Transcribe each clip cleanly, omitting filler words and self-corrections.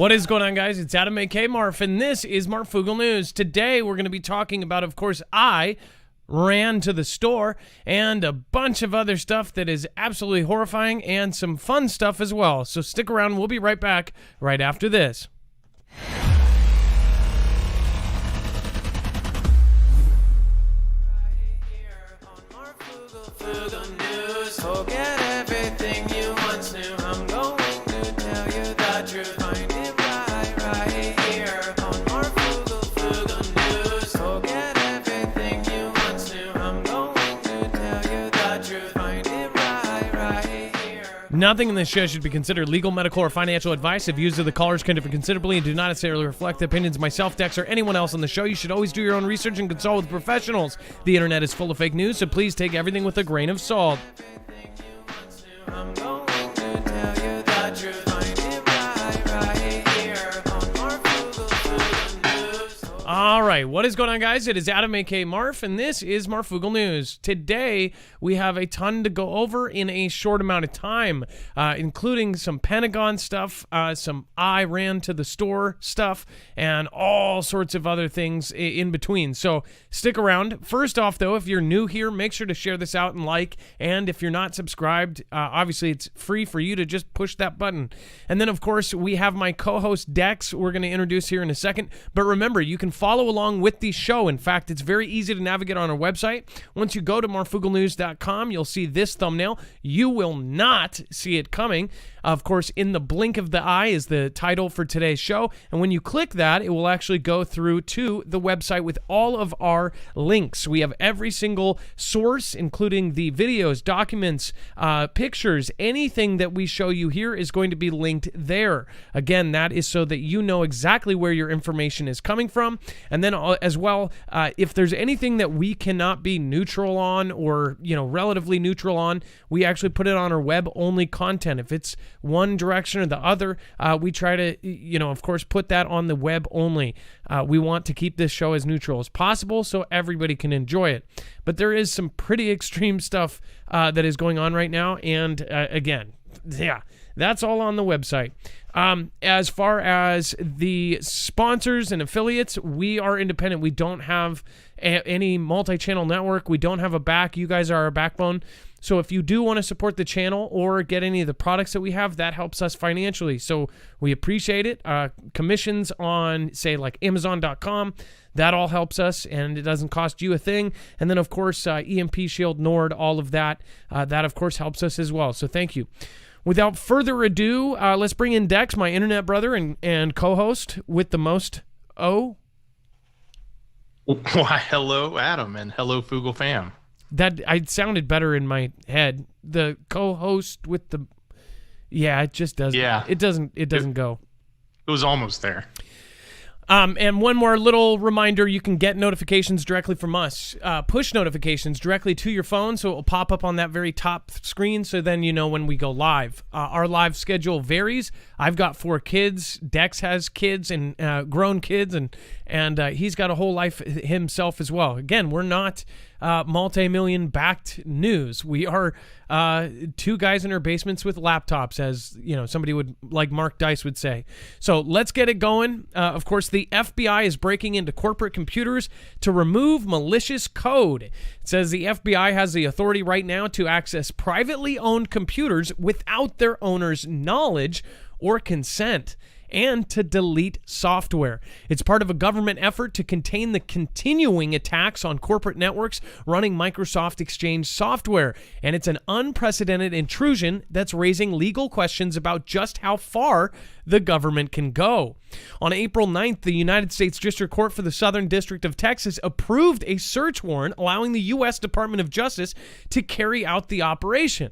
What is going on, guys? It's Adam, a.k.a. Marf, and this is Marfoogle News. Today, we're going to be talking about, of course, I ran to the store and a bunch of other stuff that is absolutely horrifying and some fun stuff as well. So stick around. We'll be right back right after this. Nothing in this show should be considered legal, medical, or financial advice. If views of the callers can differ considerably and do not necessarily reflect the opinions of myself, Dex, or anyone else on the show, you should always do your own research and consult with professionals. The internet is full of fake news, so please take everything with a grain of salt. All right, what is going on, guys? It is Adam, a.k.a. Marf, and this is Marfoogle News. Today, we have a ton to go over in a short amount of time, including some Pentagon stuff, some I ran to the store stuff, and all sorts of other things in between. So stick around. First off, though, if you're new here, make sure to share this out and like. And if you're not subscribed, obviously it's free for you to just push that button. And then, of course, we have my co-host Dex we're going to introduce here in a second. But remember, you can follow along with the show. In fact, it's very easy to navigate on our website. Once you go to marfooglenews.com, you'll see this thumbnail. You will not see it coming. Of course, in the blink of the eye is the title for today's show. And when you click that, it will actually go through to the website with all of our links. We have every single source, including the videos, documents, pictures. Anything that we show you here is going to be linked there. Again, that is so that you know exactly where your information is coming from. And then as well, if there's anything that we cannot be neutral on or, relatively neutral on, we actually put it on our web-only content. If it's one direction or the other, we try to, of course, put that on the web only. We want to keep this show as neutral as possible so everybody can enjoy it. But there is some pretty extreme stuff that is going on right now. And again, that's all on the website. As far as the sponsors and affiliates, we are independent. We don't have any multi-channel network. We don't have a back. You guys are our backbone. So if you do want to support the channel or get any of the products that we have, that helps us financially. So we appreciate it. Commissions on, say, like Amazon.com, that all helps us, and it doesn't cost you a thing. And then, of course, EMP, Shield, Nord, all of that, that, of course, helps us as well. So thank you. Without further ado, let's bring in Dex, my internet brother and co-host with the most O. Why, hello, Adam, and hello, Foogle fam. That I sounded better in my head. The co-host with the, it just doesn't. Yeah, it doesn't go. It was almost there. And one more little reminder, you can get notifications directly from us, push notifications directly to your phone, so it will pop up on that very top screen, so then you know when we go live. Our live schedule varies. I've got 4 kids. Dex has kids and grown kids, and he's got a whole life himself as well. Again, we're not multi-million backed news. We are 2 guys in our basements with laptops, as somebody would, like Mark Dice would say. So let's get it going. Of course, the FBI is breaking into corporate computers to remove malicious code. It says the FBI has the authority right now to access privately owned computers without their owner's knowledge or consent, and to delete software. It's part of a government effort to contain the continuing attacks on corporate networks running Microsoft Exchange software, and it's an unprecedented intrusion that's raising legal questions about just how far the government can go. On April 9th, the United States District Court for the Southern District of Texas approved a search warrant allowing the U.S. Department of Justice to carry out the operation.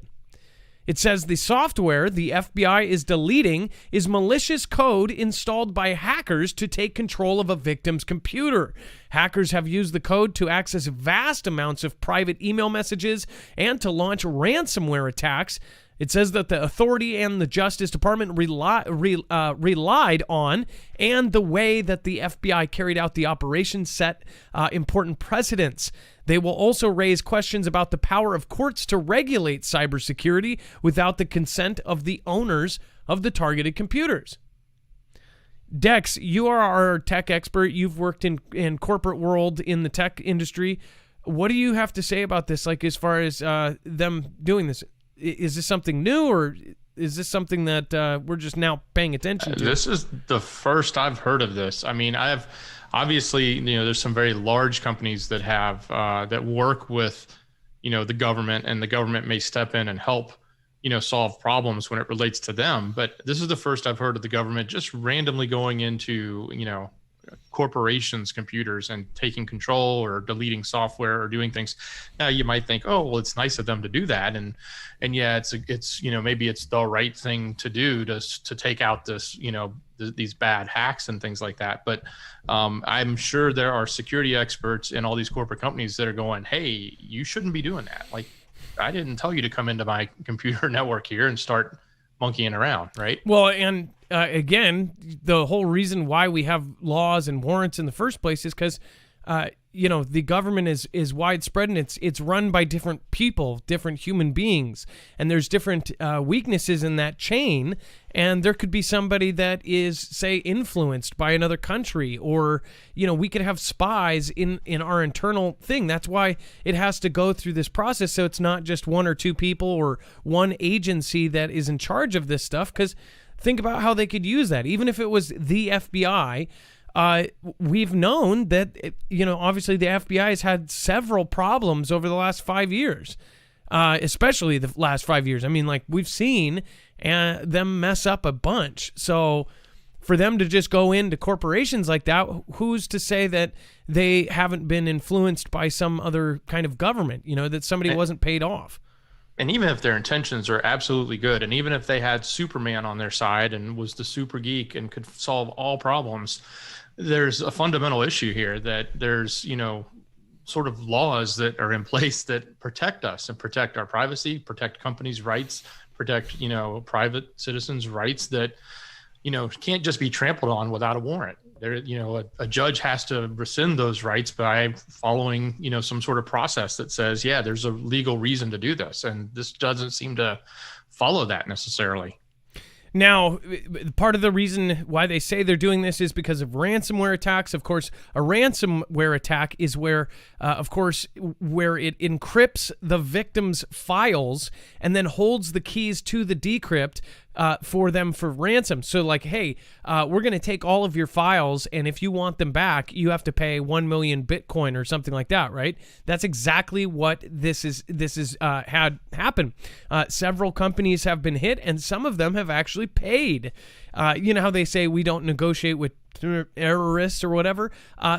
It says the software the FBI is deleting is malicious code installed by hackers to take control of a victim's computer. Hackers have used the code to access vast amounts of private email messages and to launch ransomware attacks. It says that the authority and the Justice Department relied on, and the way that the FBI carried out the operation set important precedents. They will also raise questions about the power of courts to regulate cybersecurity without the consent of the owners of the targeted computers. Dex, you are our tech expert. You've worked in corporate world in the tech industry. What do you have to say about this? Like, as far as them doing this, is this something new, or is this something that we're just now paying attention to? This is the first I've heard of this. I mean, obviously, there's some very large companies that have that work with, the government, and the government may step in and help, solve problems when it relates to them. But this is the first I've heard of the government just randomly going into, corporations' computers and taking control or deleting software or doing things. Now you might think, oh, well, it's nice of them to do that. And yeah, it's maybe it's the right thing to do to take out this, these bad hacks and things like that. But I'm sure there are security experts in all these corporate companies that are going, hey, you shouldn't be doing that. Like, I didn't tell you to come into my computer network here and start monkeying around, right? Well, and again, the whole reason why we have laws and warrants in the first place is because, the government is widespread, and it's run by different people, different human beings, and there's different weaknesses in that chain. And there could be somebody that is, say, influenced by another country, or, we could have spies in our internal thing. That's why it has to go through this process. So it's not just one or two people or one agency that is in charge of this stuff. Because think about how they could use that. Even if it was the FBI, we've known that, obviously the FBI has had several problems over the last 5 years, especially the last 5 years. I mean, like, we've seen them mess up a bunch. So for them to just go into corporations like that, who's to say that they haven't been influenced by some other kind of government, that somebody wasn't paid off? And even if their intentions are absolutely good, and even if they had Superman on their side and was the super geek and could solve all problems, there's a fundamental issue here that there's, sort of laws that are in place that protect us and protect our privacy, protect companies' rights, protect, private citizens' rights that, can't just be trampled on without a warrant. There, a judge has to rescind those rights by following, some sort of process that says, yeah, there's a legal reason to do this. And this doesn't seem to follow that necessarily. Now, part of the reason why they say they're doing this is because of ransomware attacks. Of course, a ransomware attack is where, where it encrypts the victim's files and then holds the keys to the decrypt for them for ransom. So like, hey, we're going to take all of your files, and if you want them back, you have to pay 1 million Bitcoin or something like that, right? That's exactly what this is had happen. Several companies have been hit, and some of them have actually paid. You know how they say we don't negotiate with terrorists or whatever?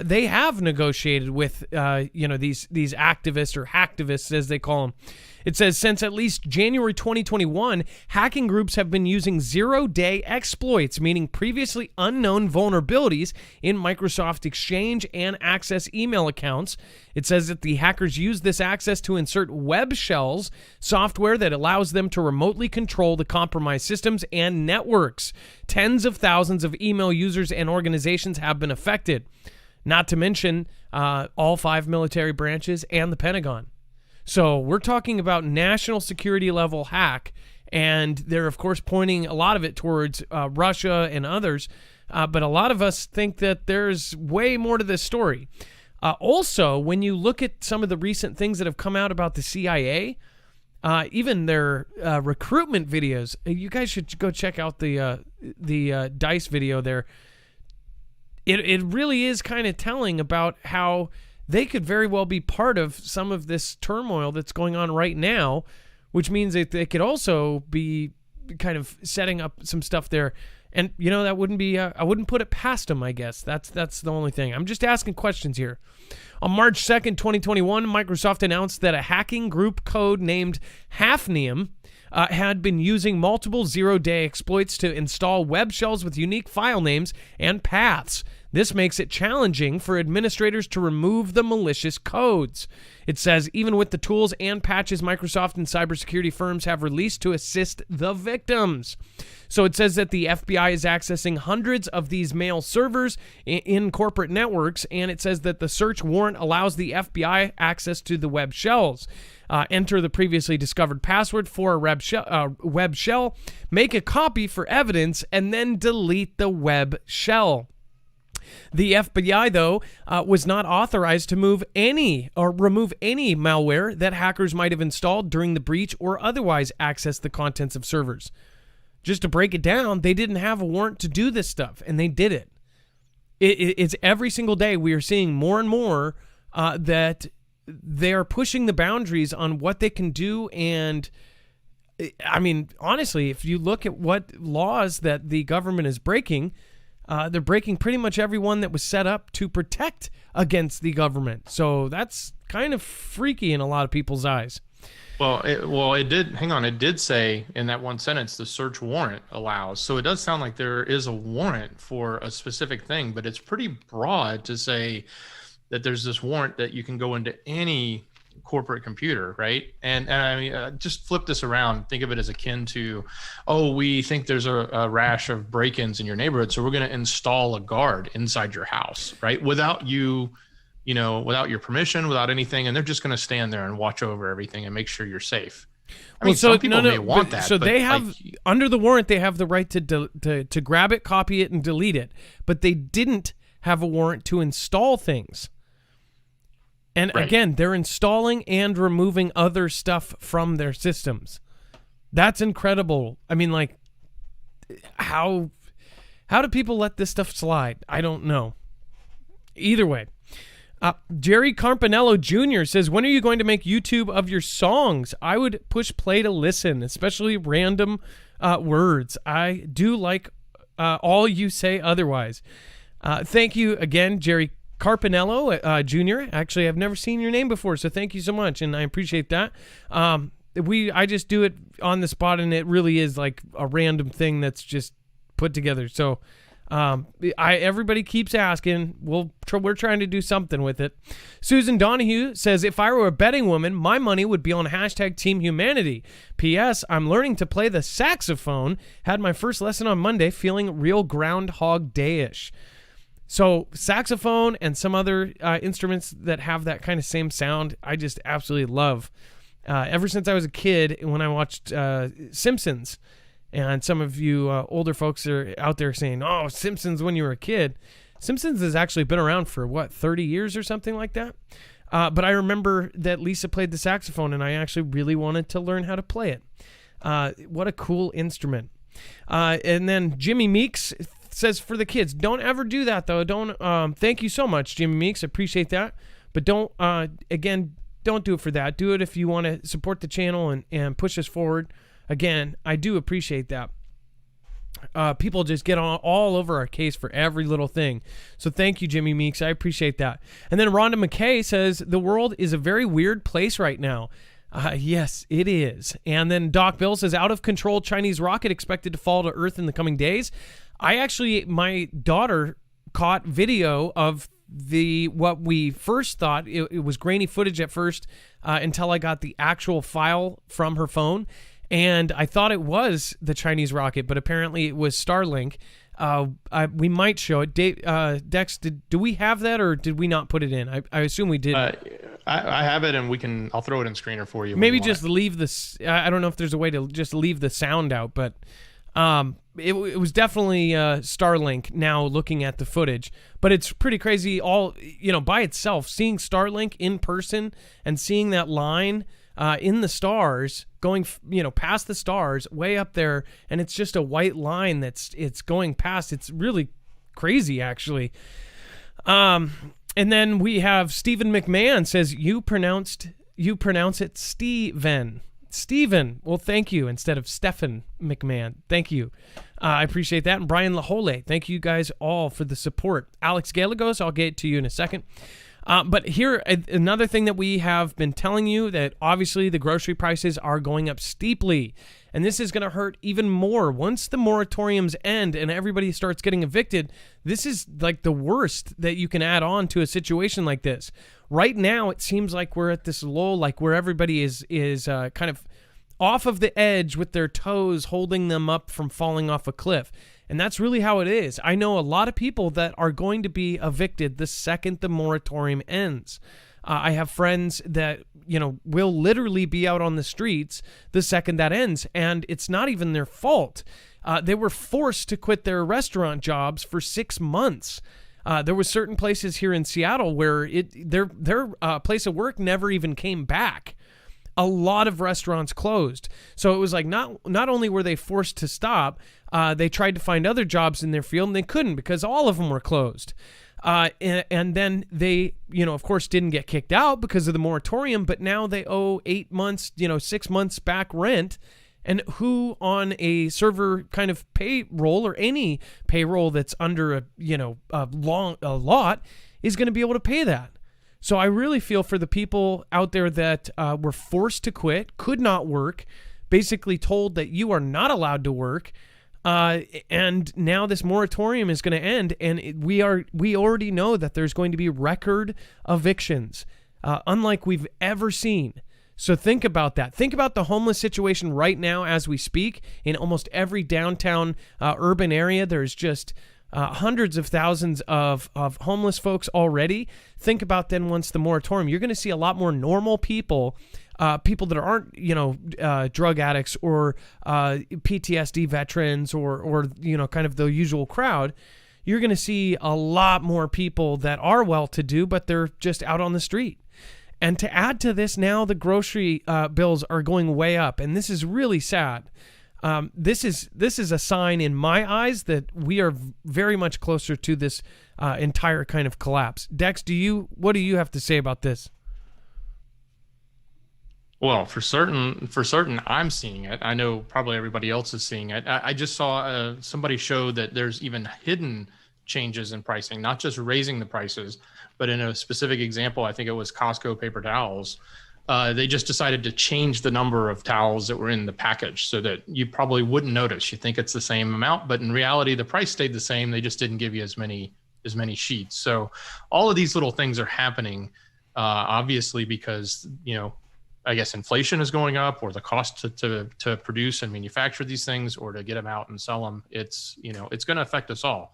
They have negotiated with these activists or hacktivists, as they call them. It says, since at least January 2021, hacking groups have been using zero-day exploits, meaning previously unknown vulnerabilities in Microsoft Exchange and Access email accounts. It says that the hackers use this access to insert web shells, software that allows them to remotely control the compromised systems and networks. Tens of thousands of email users and organizations have been affected, not to mention all 5 military branches and the Pentagon. So we're talking about national security level hack, and they're, of course, pointing a lot of it towards Russia and others, but a lot of us think that there's way more to this story. Also, when you look at some of the recent things that have come out about the CIA, even their recruitment videos, you guys should go check out the DICE video there. It really is kind of telling about how they could very well be part of some of this turmoil that's going on right now, which means that they could also be kind of setting up some stuff there. And, that wouldn't be, I wouldn't put it past them, I guess. That's the only thing. I'm just asking questions here. On March 2nd, 2021, Microsoft announced that a hacking group code named Hafnium had been using multiple zero-day exploits to install web shells with unique file names and paths This makes it challenging for administrators to remove the malicious codes. It says, even with the tools and patches Microsoft and cybersecurity firms have released to assist the victims. So it says that the FBI is accessing hundreds of these mail servers in corporate networks, and it says that the search warrant allows the FBI access to the web shells. Enter the previously discovered password for a web shell, make a copy for evidence, and then delete the web shell. The FBI, though, was not authorized to remove any malware that hackers might have installed during the breach or otherwise access the contents of servers. Just to break it down, they didn't have a warrant to do this stuff, and they did it. It's every single day we are seeing more and more that they are pushing the boundaries on what they can do. And I mean, honestly, if you look at what laws that the government is breaking, they're breaking pretty much every one that was set up to protect against the government. So that's kind of freaky in a lot of people's eyes. Well, it did. Hang on. It did say in that one sentence, the search warrant allows. So it does sound like there is a warrant for a specific thing, but it's pretty broad to say that there's this warrant that you can go into any corporate computer, right? And I mean, just flip this around. Think of it as akin to, oh, we think there's a rash of break-ins in your neighborhood, so we're going to install a guard inside your house, right? Without without your permission, without anything, and they're just going to stand there and watch over everything and make sure you're safe. I mean, some people may want that. So they have, under the warrant, they have the right to grab it, copy it, and delete it, but they didn't have a warrant to install things. And right. Again, they're installing and removing other stuff from their systems. That's incredible. I mean, like, how do people let this stuff slide? I don't know. Either way. Jerry Campanello Jr. says, when are you going to make YouTube of your songs? I would push play to listen, especially random words. I do like all you say otherwise. Thank you again, Jerry Carpinello Jr. Actually, I've never seen your name before, so thank you so much, and I appreciate that. I just do it on the spot, and it really is like a random thing that's just put together. So everybody keeps asking. We're trying to do something with it. Susan Donahue says, if I were a betting woman, my money would be on hashtag Team Humanity. P.S. I'm learning to play the saxophone. Had my first lesson on Monday, feeling real Groundhog Day-ish. So saxophone and some other instruments that have that kind of same sound, I just absolutely love. Ever since I was a kid, when I watched Simpsons, and some of you older folks are out there saying, oh, Simpsons when you were a kid. Simpsons has actually been around for, 30 years or something like that? But I remember that Lisa played the saxophone, and I actually really wanted to learn how to play it. What a cool instrument. And then Jimmy Meeks says, for the kids, don't ever do that, though. Don't. Thank you so much, Jimmy Meeks. I appreciate that. But don't do it for that. Do it if you want to support the channel and push us forward. Again, I do appreciate that. People just get all over our case for every little thing. So thank you, Jimmy Meeks. I appreciate that. And then Rhonda McKay says, the world is a very weird place right now. Yes, it is. And then Doc Bill says, out of control Chinese rocket expected to fall to Earth in the coming days. My daughter caught video of what we first thought. It was grainy footage at first until I got the actual file from her phone. And I thought it was the Chinese rocket, but apparently it was Starlink. We might show it. Dex, do we have that, or did we not put it in? I assume we did. I have it, and I'll throw it in screener for you. Maybe just leave this. I don't know if there's a way to just leave the sound out, but it was definitely Starlink. Now looking at the footage, but it's pretty crazy. All by itself, seeing Starlink in person and seeing that line in the stars, going past the stars way up there, and it's just a white line it's going past. It's really crazy, actually. And then we have Stephen McMahon says, you pronounce it Steven. Well, thank you, instead of Stephen McMahon. Thank you. I appreciate that. And Brian Lahole, thank you guys all for the support. Alex Gallegos, I'll get to you in a second. But here, another thing that we have been telling you, that obviously the grocery prices are going up steeply. And this is going to hurt even more. Once the moratoriums end and everybody starts getting evicted, this is like the worst that you can add on to a situation like this. Right now, it seems like we're at this lull, like where everybody is kind of off of the edge with their toes holding them up from falling off a cliff. And that's really how it is. I know a lot of people that are going to be evicted the second the moratorium ends. I have friends that, will literally be out on the streets the second that ends, and it's not even their fault. They were forced to quit their restaurant jobs for 6 months. There were certain places here in Seattle where their place of work never even came back. A lot of restaurants closed. So it was like not only were they forced to stop, they tried to find other jobs in their field and they couldn't because all of them were closed. And then they, of course, didn't get kicked out because of the moratorium, but now they owe 8 months, 6 months back rent. And who on a server kind of payroll or any payroll that's under a lot is going to be able to pay that? So I really feel for the people out there that were forced to quit, could not work, basically told that you are not allowed to work, and now this moratorium is going to end, and we already know that there's going to be record evictions, unlike we've ever seen. So think about that. Think about the homeless situation right now as we speak. In almost every downtown urban area, there's just hundreds of thousands of homeless folks already. Think about then once the moratorium, you're going to see a lot more normal people, people that aren't, drug addicts or PTSD veterans or kind of the usual crowd. You're going to see a lot more people that are well-to-do, but they're just out on the street. And to add to this, now the grocery bills are going way up, and this is really sad. This is a sign in my eyes that we are very much closer to this entire kind of collapse. Dex, what do you have to say about this? Well, for certain, I'm seeing it. I know probably everybody else is seeing it. I just saw somebody show that there's even hidden changes in pricing, not just raising the prices, but in a specific example, I think it was Costco paper towels. They just decided to change the number of towels that were in the package so that you probably wouldn't notice. You think it's the same amount, but in reality, the price stayed the same. They just didn't give you as many sheets. So all of these little things are happening, obviously, because, I guess inflation is going up, or the cost to produce and manufacture these things, or to get them out and sell them. It's going to affect us all.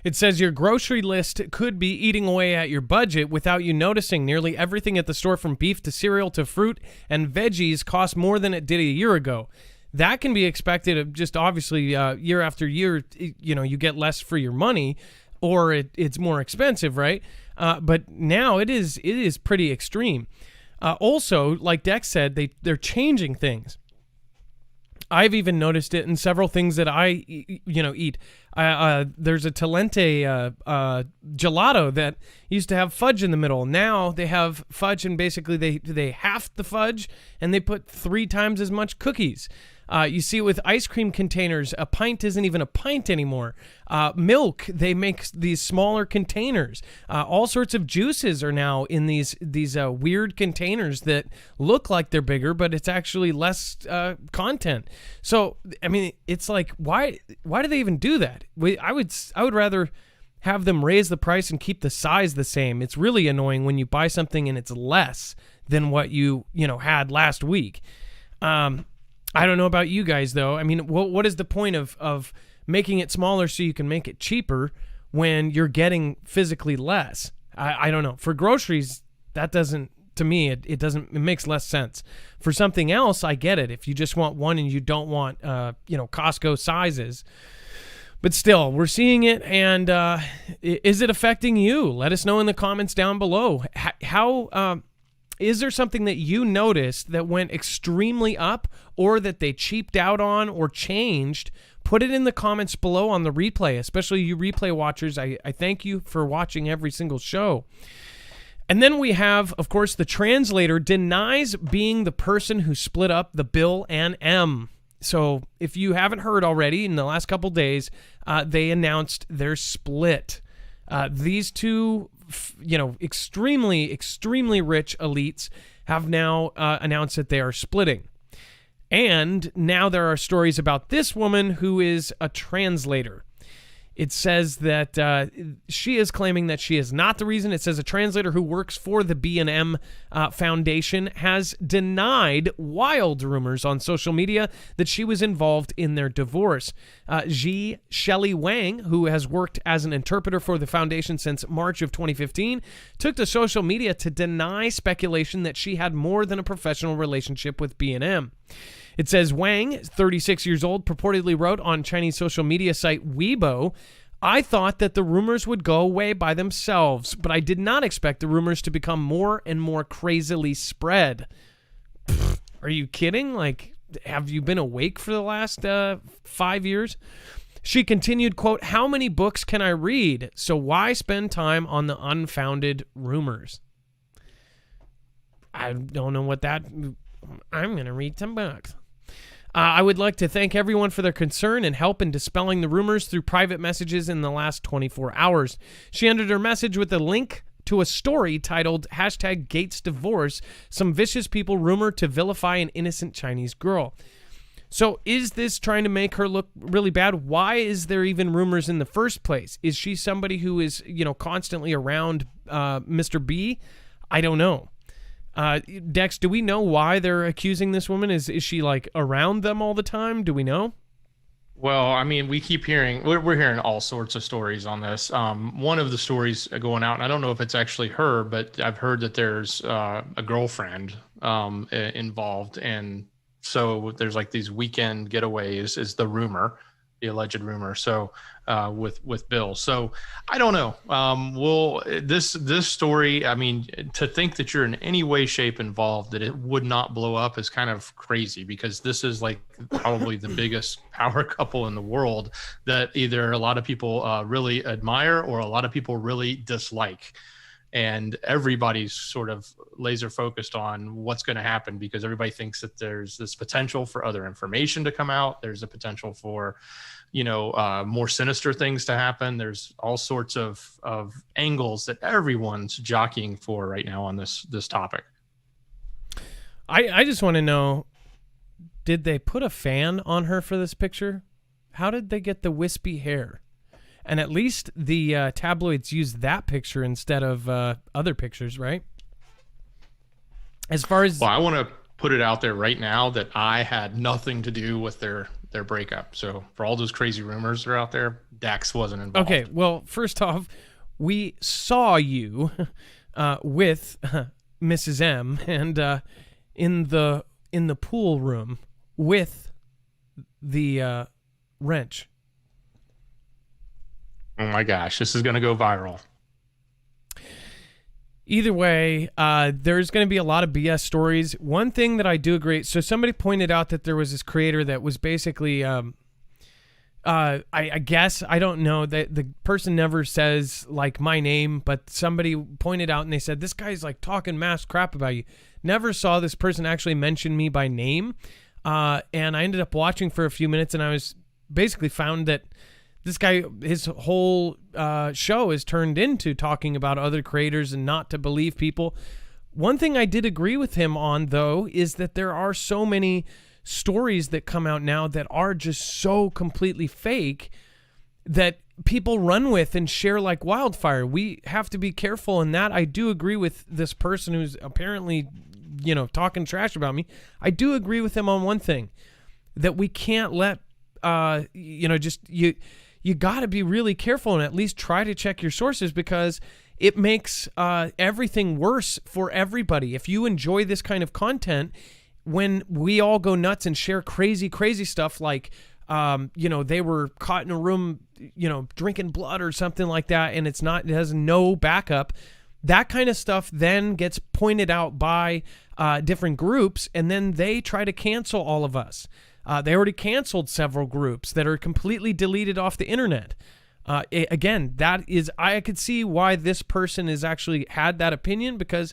It says your grocery list could be eating away at your budget without you noticing. Nearly everything at the store, from beef to cereal to fruit and veggies, costs more than it did a year ago. That can be expected of just obviously year after year, you get less for your money, or it's more expensive, right? But now it is pretty extreme. Also, like Dex said, they're changing things. I've even noticed it in several things that I, eat. There's a Talente gelato that used to have fudge in the middle. Now they have fudge, and basically they half the fudge and they put 3 times as much cookies. You see it with ice cream containers. A pint isn't even a pint anymore. Milk, they make these smaller containers. All sorts of juices are now in these weird containers that look like they're bigger, but it's actually less content. So, I mean, it's like, why do they even do that? I would rather have them raise the price and keep the size the same. It's really annoying when you buy something and it's less than what you had last week. I don't know about you guys, though. I mean, what is the point of making it smaller so you can make it cheaper when you're getting physically less? I don't know. For groceries, that doesn't, to me, it makes less sense. For something else, I get it. If you just want one and you don't want, Costco sizes. But still, we're seeing it, and is it affecting you? Let us know in the comments down below. How is there something that you noticed that went extremely up, or that they cheaped out on or changed? Put it in the comments below on the replay, especially you replay watchers. I thank you for watching every single show. And then we have, of course, the translator denies being the person who split up the Bill and M. So if you haven't heard already, in the last couple days, they announced their split. These two extremely rich elites have now announced that they are splitting. And now there are stories about this woman who is a translator. It says that she is claiming that she is not the reason. It says a translator who works for the B&M Foundation has denied wild rumors on social media that she was involved in their divorce. Shelley Wang, who has worked as an interpreter for the foundation since March of 2015, took to social media to deny speculation that she had more than a professional relationship with B&M. It says Wang, 36 years old, purportedly wrote on Chinese social media site Weibo, "I thought that the rumors would go away by themselves, but I did not expect the rumors to become more and more crazily spread." Pfft, are you kidding? Like, have you been awake for the last 5 years? She continued, quote, "How many books can I read? So why spend time on the unfounded rumors?" I don't know what that... I'm going to read some books. I would like to thank everyone for their concern and help in dispelling the rumors through private messages in the last 24 hours. She ended her message with a link to a story titled #GatesDivorce, some vicious people rumored to vilify an innocent Chinese girl. So is this trying to make her look really bad? Why is there even rumors in the first place? Is she somebody who is, constantly around Mr. B? I don't know. Dex, do we know why they're accusing this woman? Is she like around them all the time? Do we know? Well, I mean, we keep hearing, we're hearing all sorts of stories on this. One of the stories going out, and I don't know if it's actually her, but I've heard that there's a girlfriend involved. And so there's like these weekend getaways is the rumor, the alleged rumor. So with Bill. So I don't know. This story, I mean, to think that you're in any way, shape involved, that it would not blow up is kind of crazy, because this is like probably the biggest power couple in the world that either a lot of people really admire or a lot of people really dislike. And everybody's sort of laser focused on what's going to happen, because everybody thinks that there's this potential for other information to come out. There's a potential for, more sinister things to happen. There's all sorts of angles that everyone's jockeying for right now on this topic. I just want to know, did they put a fan on her for this picture? How did they get the wispy hair? And at least the tabloids used that picture instead of other pictures, right? As far as... Well, I want to put it out there right now that I had nothing to do with their breakup. So for all those crazy rumors that are out there, Dax wasn't involved. Okay, well, first off, we saw you with Mrs. M and in the pool room with the wrench. Oh my gosh, this is going to go viral. Either way, there's going to be a lot of BS stories. One thing that I do agree, so somebody pointed out that there was this creator that was basically, I guess, I don't know, that the person never says like my name, but somebody pointed out and they said, this guy's like talking mass crap about you. Never saw this person actually mention me by name. And I ended up watching for a few minutes, and I was basically found that this guy, his whole show is turned into talking about other creators and not to believe people. One thing I did agree with him on, though, is that there are so many stories that come out now that are just so completely fake that people run with and share like wildfire. We have to be careful in that. I do agree with this person who's apparently, talking trash about me. I do agree with him on one thing, that we can't let, you got to be really careful and at least try to check your sources, because it makes everything worse for everybody. If you enjoy this kind of content, when we all go nuts and share crazy, crazy stuff like, they were caught in a room, drinking blood or something like that, and it has no backup, that kind of stuff then gets pointed out by different groups, and then they try to cancel all of us. They already canceled several groups that are completely deleted off the internet. Again, I could see why this person has actually had that opinion, because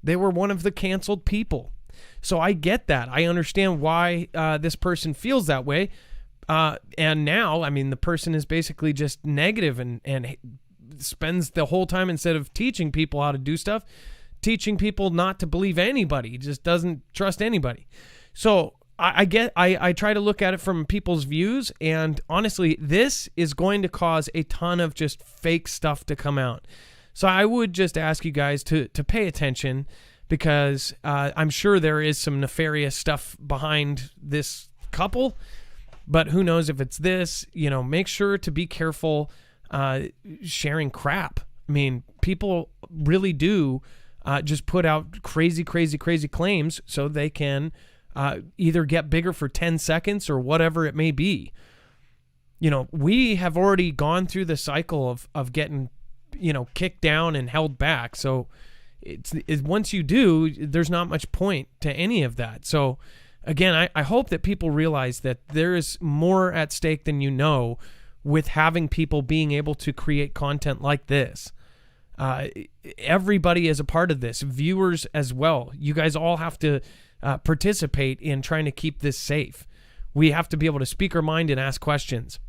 they were one of the canceled people. So I get that. I understand why this person feels that way. And now, I mean, the person is basically just negative and spends the whole time, instead of teaching people how to do stuff, teaching people not to believe anybody. He just doesn't trust anybody. So I try to look at it from people's views, and honestly, this is going to cause a ton of just fake stuff to come out. So I would just ask you guys to pay attention, because I'm sure there is some nefarious stuff behind this couple, but who knows if it's this. Make sure to be careful sharing crap. I mean, people really do just put out crazy claims so they can either get bigger for 10 seconds or whatever it may be. We have already gone through the cycle of getting, kicked down and held back. So it's once you do, there's not much point to any of that. So again, I hope that people realize that there is more at stake than with having people being able to create content like this. Everybody is a part of this, viewers as well. You guys all have to participate in trying to keep this safe. We have to be able to speak our mind and ask questions.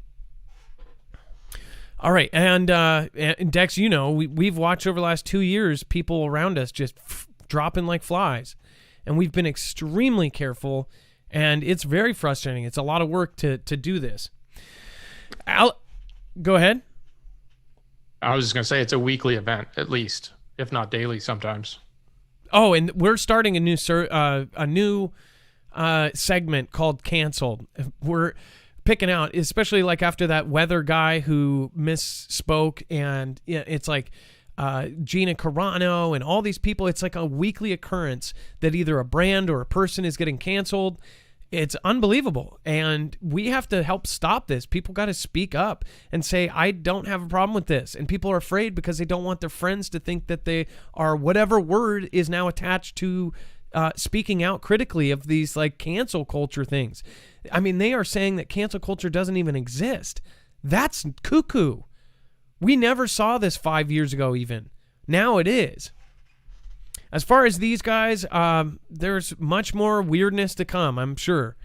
All right, and Dex, we've watched over the last 2 years people around us just dropping like flies, and we've been extremely careful, and it's very frustrating. It's a lot of work to do this. Go ahead. I was just going to say it's a weekly event, at least, if not daily sometimes. Oh, and we're starting a new segment called Canceled. We're picking out, especially like after that weather guy who misspoke, and it's like Gina Carano and all these people. It's like a weekly occurrence that either a brand or a person is getting canceled. It's unbelievable, and we have to help stop this. People got to speak up and say, I don't have a problem with this. And people are afraid because they don't want their friends to think that they are, whatever word is now attached to speaking out critically of these like cancel culture things. I mean, they are saying that cancel culture doesn't even exist. That's cuckoo. We never saw this 5 years ago even. Now it is. As far as these guys, there's much more weirdness to come, I'm sure.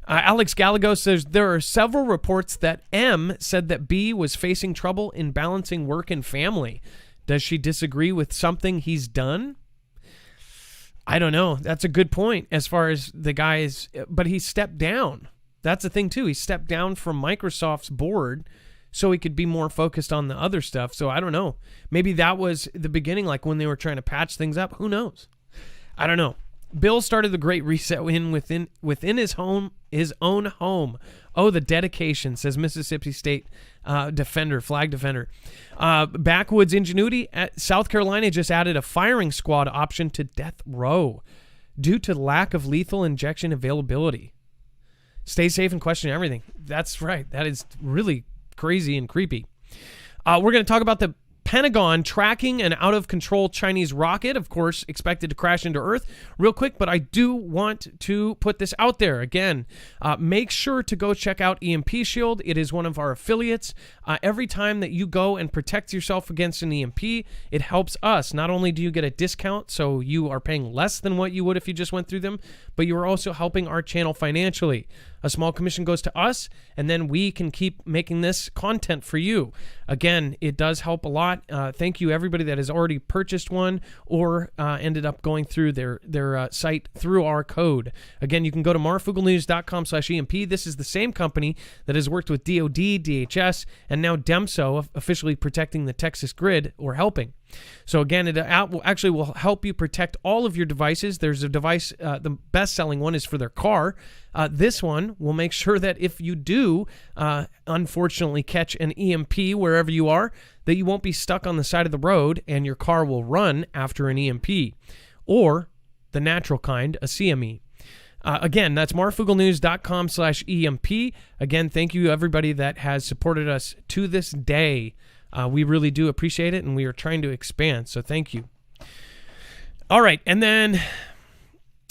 Alex Gallagher says there are several reports that M said that B was facing trouble in balancing work and family. Does she disagree with something he's done? I don't know. That's a good point as far as the guys, but he stepped down. That's the thing too. He stepped down from Microsoft's board so he could be more focused on the other stuff. So I don't know. Maybe that was the beginning, like when they were trying to patch things up. Who knows? I don't know. Bill started the Great Reset within his own home. Oh, the dedication, says Mississippi State flag defender. Backwoods Ingenuity at South Carolina just added a firing squad option to death row due to lack of lethal injection availability. Stay safe and question everything. That's right. That is really crazy and creepy. We're going to talk about the Pentagon tracking an out-of-control Chinese rocket, of course, expected to crash into Earth. Real quick, but I do want to put this out there. Again, make sure to go check out EMP Shield. It is one of our affiliates. Every time that you go and protect yourself against an EMP, it helps us. Not only do you get a discount, so you are paying less than what you would if you just went through them, but you are also helping our channel financially. A small commission goes to us, and then we can keep making this content for you. Again, it does help a lot. Thank you, everybody that has already purchased one or ended up going through their site through our code. Again, you can go to marfooglenews.com/EMP. This is the same company that has worked with DoD, DHS, and now DEMSO, officially protecting the Texas grid, or helping. So again, it actually will help you protect all of your devices. There's a device, the best-selling one is for their car. This one will make sure that if you do, unfortunately, catch an EMP wherever you are, that you won't be stuck on the side of the road and your car will run after an EMP, or the natural kind, a CME. Again, that's marfooglenews.com/EMP. Again, thank you everybody that has supported us to this day. We really do appreciate it, and we are trying to expand, so thank you. All right, and then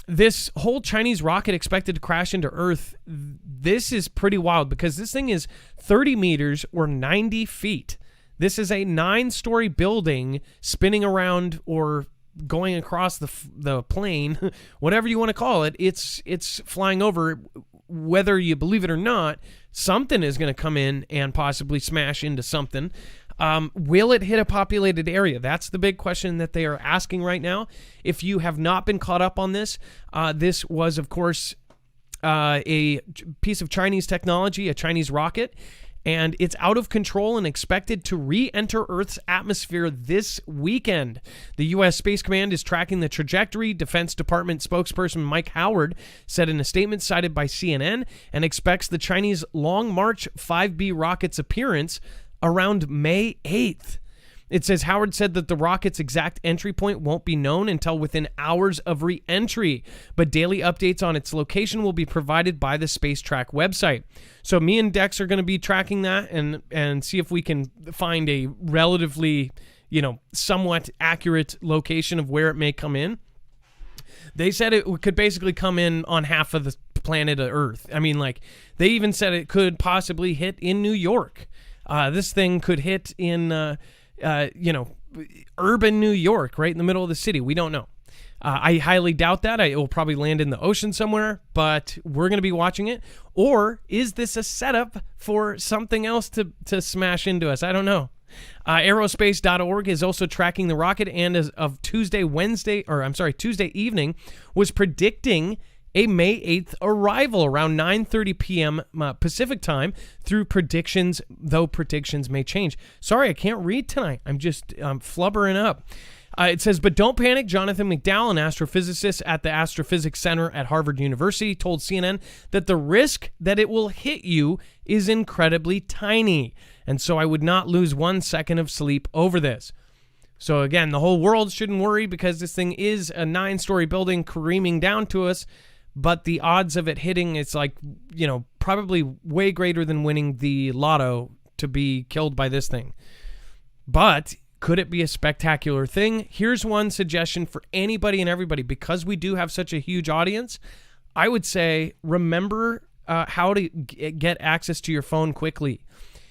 this whole Chinese rocket expected to crash into Earth, this is pretty wild because this thing is 30 meters or 90 feet. This is a 9-story building spinning around or going across the plane, whatever you want to call it. It's flying over. Whether you believe it or not, something is going to come in and possibly smash into something. Will it hit a populated area? That's the big question that they are asking right now. If you have not been caught up on this, this was, of course, a piece of Chinese technology, a Chinese rocket, and it's out of control and expected to re-enter Earth's atmosphere this weekend. The U.S. Space Command is tracking the trajectory, Defense Department spokesperson Mike Howard said in a statement cited by CNN, and expects the Chinese Long March 5B rocket's appearance around May 8th. It says Howard said that the rocket's exact entry point won't be known until within hours of re-entry, but daily updates on its location will be provided by the Space Track website. So me and Dex are going to be tracking that and see if we can find a relatively, somewhat accurate location of where it may come in. They said it could basically come in on half of the planet of Earth. I mean, they even said it could possibly hit in New York. This thing could hit in urban New York, right in the middle of the city. We don't know. I highly doubt that. It will probably land in the ocean somewhere, but we're going to be watching it. Or is this a setup for something else to smash into us? I don't know. Aerospace.org is also tracking the rocket, and as of Tuesday evening, was predicting a May 8th arrival around 9:30 p.m. Pacific time through predictions, though predictions may change. Sorry, I can't read tonight. I'm just flubbering up. It says, but don't panic. Jonathan McDowell, an astrophysicist at the Astrophysics Center at Harvard University, told CNN that the risk that it will hit you is incredibly tiny. And so I would not lose 1 second of sleep over this. So again, the whole world shouldn't worry because this thing is a 9-story building careening down to us. But the odds of it hitting, it's probably way greater than winning the lotto to be killed by this thing. But could it be a spectacular thing? Here's one suggestion for anybody and everybody. Because we do have such a huge audience, I would say remember how to get access to your phone quickly.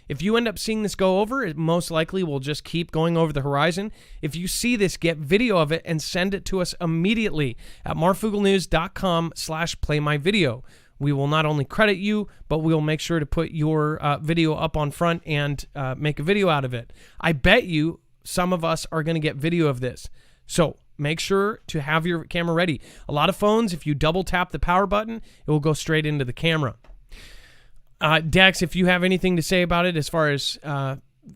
If you end up seeing this go over, it most likely will just keep going over the horizon. If you see this, get video of it and send it to us immediately at marfooglnews.com/playmyvideo. We will not only credit you, but we will make sure to put your video up on front and make a video out of it. I bet you some of us are going to get video of this. So make sure to have your camera ready. A lot of phones, if you double tap the power button, it will go straight into the camera. Dex, if you have anything to say about it as far as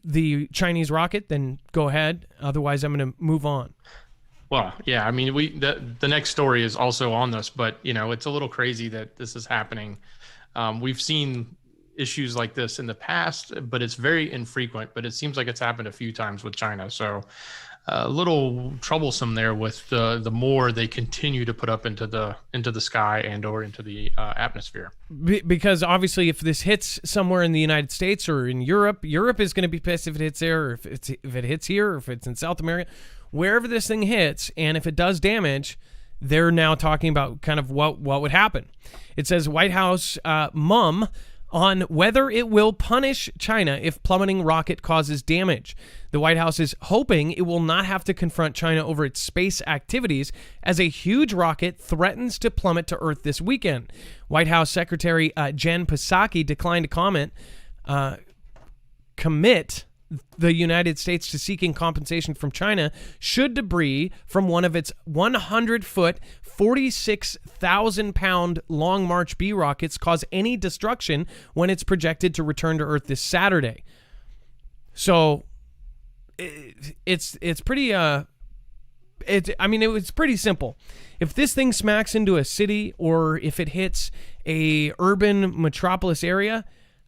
the Chinese rocket, then go ahead. Otherwise, I'm going to move on. Well, yeah, I mean, the next story is also on this, but it's a little crazy that this is happening. We've seen issues like this in the past, but it's very infrequent. But it seems like it's happened a few times with China. So a little troublesome there with the more they continue to put up into the sky and or into the atmosphere. Because obviously, if this hits somewhere in the United States or in Europe, Europe is going to be pissed if it hits there, or if it hits here, or if it's in South America, wherever this thing hits, and if it does damage, they're now talking about kind of what would happen. It says White House mum on whether it will punish China if plummeting rocket causes damage. The White House is hoping it will not have to confront China over its space activities as a huge rocket threatens to plummet to Earth this weekend. White House Secretary Jen Psaki declined to commit the United States to seeking compensation from China should debris from one of its 100-foot, 46,000-pound Long March B rockets cause any destruction when it's projected to return to Earth this Saturday. So it's pretty it's pretty simple. If this thing smacks into a city or if it hits a urban metropolis area,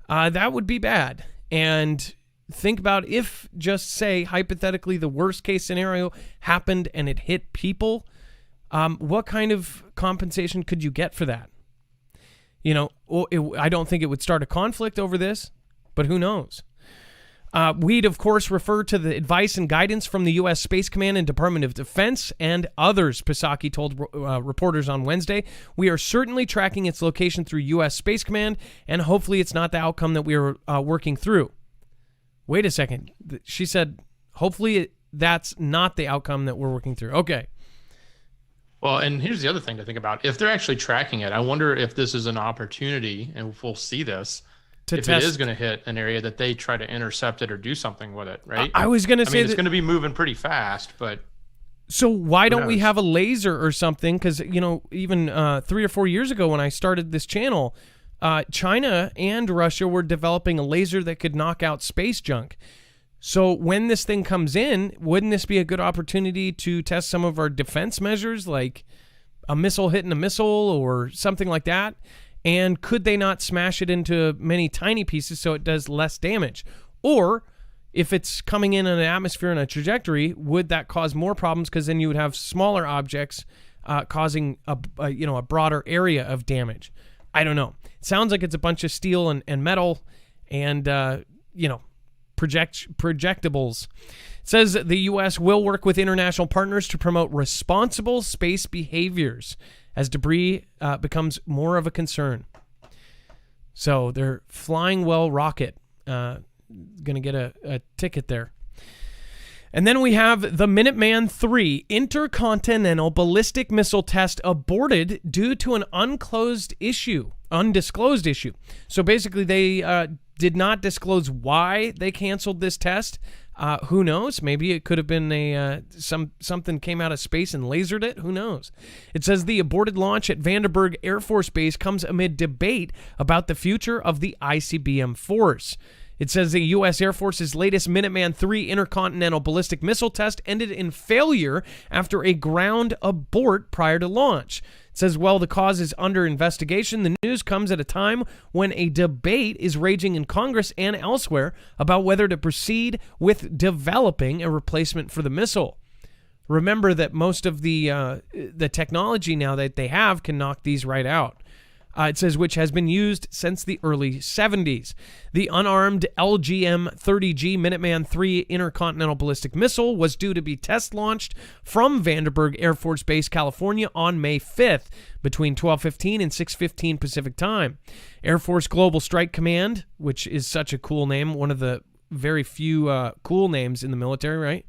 that would be bad. And think about if, just say, hypothetically, the worst case scenario happened and it hit people, what kind of compensation could you get for that? I don't think it would start a conflict over this, but who knows? We'd, of course, refer to the advice and guidance from the U.S. Space Command and Department of Defense and others, Psaki told reporters on Wednesday. We are certainly tracking its location through U.S. Space Command, and hopefully it's not the outcome that we are working through. Wait a second. She said, hopefully that's not the outcome that we're working through. Okay. Well, and here's the other thing to think about. If they're actually tracking it, I wonder if this is an opportunity, and we'll see this, if it is going to hit an area that they try to intercept it or do something with it, right? I was going to say it's going to be moving pretty fast, but... So why Who don't we knows? have a laser or something? Because, even 3 or 4 years ago when I started this channel, China and Russia were developing a laser that could knock out space junk. So when this thing comes in, wouldn't this be a good opportunity to test some of our defense measures, like a missile hitting a missile or something like that? And could they not smash it into many tiny pieces so it does less damage? Or if it's coming in an atmosphere and a trajectory, would that cause more problems? Because then you would have smaller objects causing a broader area of damage. I don't know. It sounds like it's a bunch of steel and metal and projectables. It says the U.S. will work with international partners to promote responsible space behaviors as debris becomes more of a concern. So their Flying Well rocket going to get a ticket there. And then we have the Minuteman III intercontinental ballistic missile test aborted due to an undisclosed issue. So basically they did not disclose why they canceled this test. Who knows? Maybe it could have been something came out of space and lasered it. Who knows? It says the aborted launch at Vandenberg Air Force Base comes amid debate about the future of the ICBM force. It says the U.S. Air Force's latest Minuteman III intercontinental ballistic missile test ended in failure after a ground abort prior to launch. It says, while the cause is under investigation, the news comes at a time when a debate is raging in Congress and elsewhere about whether to proceed with developing a replacement for the missile. Remember that most of the technology now that they have can knock these right out. It says, which has been used since the early 70s. The unarmed LGM-30G Minuteman III intercontinental ballistic missile was due to be test launched from Vandenberg Air Force Base, California on May 5th between 12:15 and 6:15 Pacific time. Air Force Global Strike Command, which is such a cool name, one of the very few cool names in the military, right?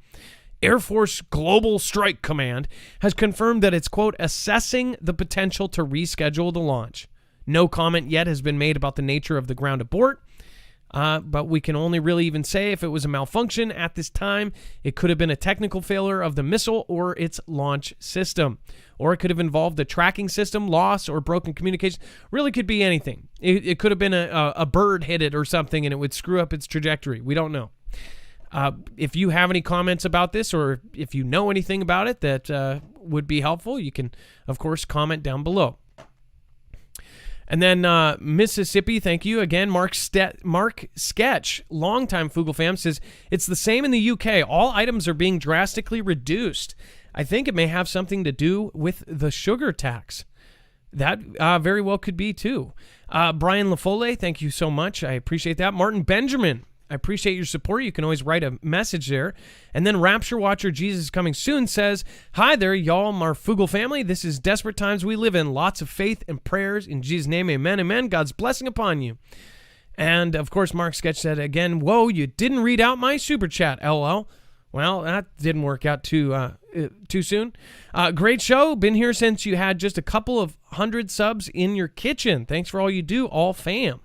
Air Force Global Strike Command has confirmed that it's, quote, assessing the potential to reschedule the launch. No comment yet has been made about the nature of the ground abort, but we can only really even say if it was a malfunction at this time. It could have been a technical failure of the missile or its launch system, or it could have involved a tracking system loss or broken communication. Really could be anything. It could have been a bird hit it or something and it would screw up its trajectory. We don't know. If you have any comments about this, or if you know anything about it that would be helpful, you can, of course, comment down below. And then Mississippi, thank you. Again, Mark Sketch, longtime Foogle fam, says, it's the same in the UK. All items are being drastically reduced. I think it may have something to do with the sugar tax. That very well could be, too. Brian Lafole, thank you so much. I appreciate that. Martin Benjamin, I appreciate your support. You can always write a message there. And then Rapture Watcher Jesus is Coming Soon says, hi there, y'all, Marfoogle family. This is desperate times we live in. Lots of faith and prayers. In Jesus' name, amen, amen. God's blessing upon you. And, of course, Mark Sketch said again, whoa, you didn't read out my super chat, LL. Well, that didn't work out too soon. Great show. Been here since you had just a couple of 100 subs in your kitchen. Thanks for all you do, all fam.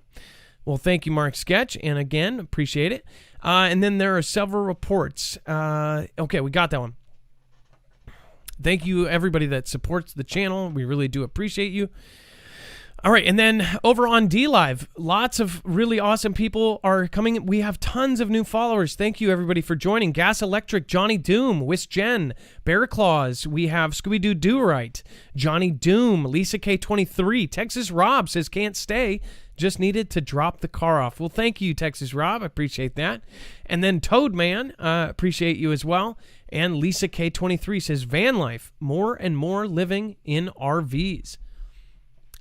Well, thank you, Mark Sketch, and again, appreciate it. And then there are several reports. Okay, we got that one. Thank you, everybody that supports the channel. We really do appreciate you. All right, and then over on DLive, lots of really awesome people are coming. We have tons of new followers. Thank you, everybody, for joining. Gas Electric, Johnny Doom, Wiss Jen, Bear Claws. We have Scooby-Doo Do-Right, Johnny Doom, Lisa K23, Texas Rob says can't stay. Just needed to drop the car off. Well, thank you, Texas Rob. I appreciate that. And then Toad Man, appreciate you as well. And Lisa K23 says, van life, more and more living in RVs.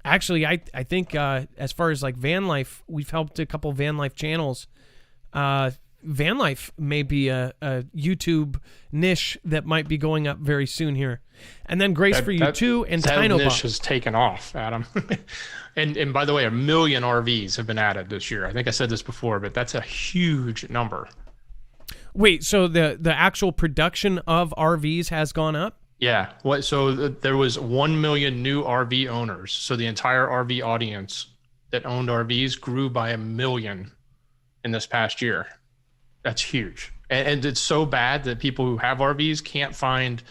Actually, I think as far as like van life, we've helped a couple van life channels. Van life may be a YouTube niche that might be going up very soon here. And then Grace for You Too and Tinobot. That niche has taken off, Adam. And by the way, 1 million RVs have been added this year. I think I said this before, but that's a huge number. Wait, so the actual production of RVs has gone up? Yeah. So there was 1 million new RV owners. So the entire RV audience that owned RVs grew by 1 million in this past year. That's huge. And it's so bad that people who have RVs can't find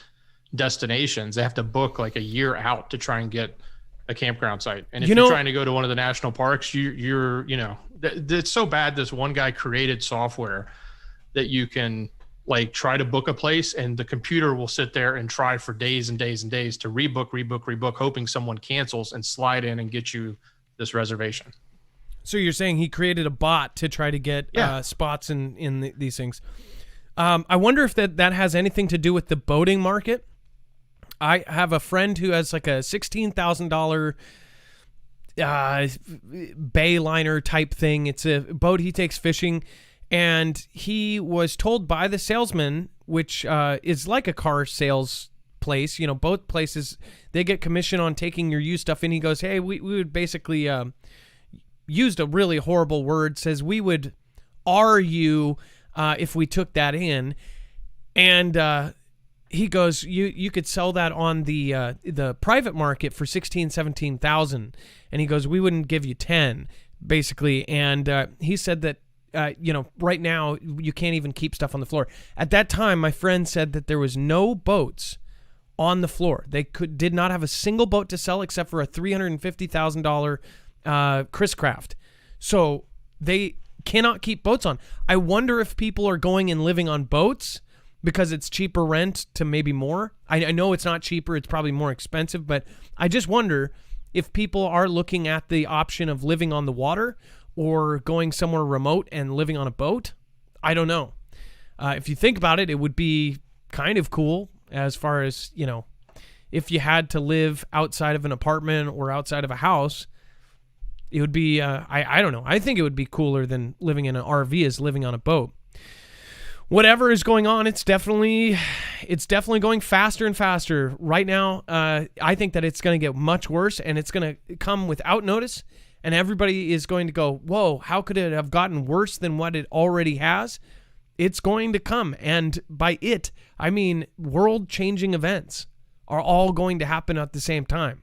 destinations, they have to book like a year out to try and get a campground site. And if you're trying to go to one of the national parks, it's so bad. This one guy created software that you can like try to book a place, and the computer will sit there and try for days and days and days to rebook, hoping someone cancels and slide in and get you this reservation. So you're saying he created a bot to try to get spots in these things. I wonder if that has anything to do with the boating market. I have a friend who has like a $16,000 bayliner type thing. It's a boat he takes fishing, and he was told by the salesman, which is like a car sales place. You know, both places, they get commission on taking your used stuff, and he goes, hey, we would basically used a really horrible word, says we would R you if we took that in. And he goes, you could sell that on the private market for 17,000. And he goes, we wouldn't give you 10, basically. And he said that right now you can't even keep stuff on the floor. At that time, my friend said that there was no boats on the floor. They did not have a single boat to sell except for a $350,000 Chris Craft. So they cannot keep boats on. I wonder if people are going and living on boats because it's cheaper rent to maybe more. I know it's not cheaper, it's probably more expensive, but I just wonder if people are looking at the option of living on the water or going somewhere remote and living on a boat. I don't know. If you think about it, it would be kind of cool as far as, if you had to live outside of an apartment or outside of a house. It would be, I don't know. I think it would be cooler than living in an RV as living on a boat. Whatever is going on, it's definitely going faster and faster. Right now, I think that it's going to get much worse, and it's going to come without notice, and everybody is going to go, whoa, how could it have gotten worse than what it already has? It's going to come, and by it, I mean world-changing events are all going to happen at the same time.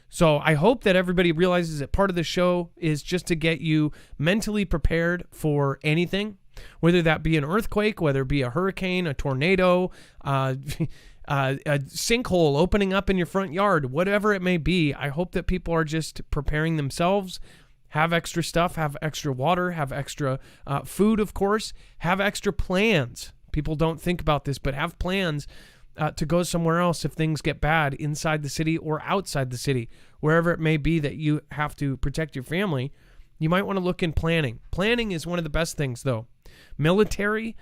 So I hope that everybody realizes that part of the show is just to get you mentally prepared for anything, whether that be an earthquake, whether it be a hurricane, a tornado, a sinkhole opening up in your front yard, whatever it may be. I hope that people are just preparing themselves, have extra stuff, have extra water, have extra food, of course, have extra plans. People don't think about this, but have plans to go somewhere else if things get bad inside the city or outside the city, wherever it may be that you have to protect your family. You might want to look in planning. Planning is one of the best things, though. Military,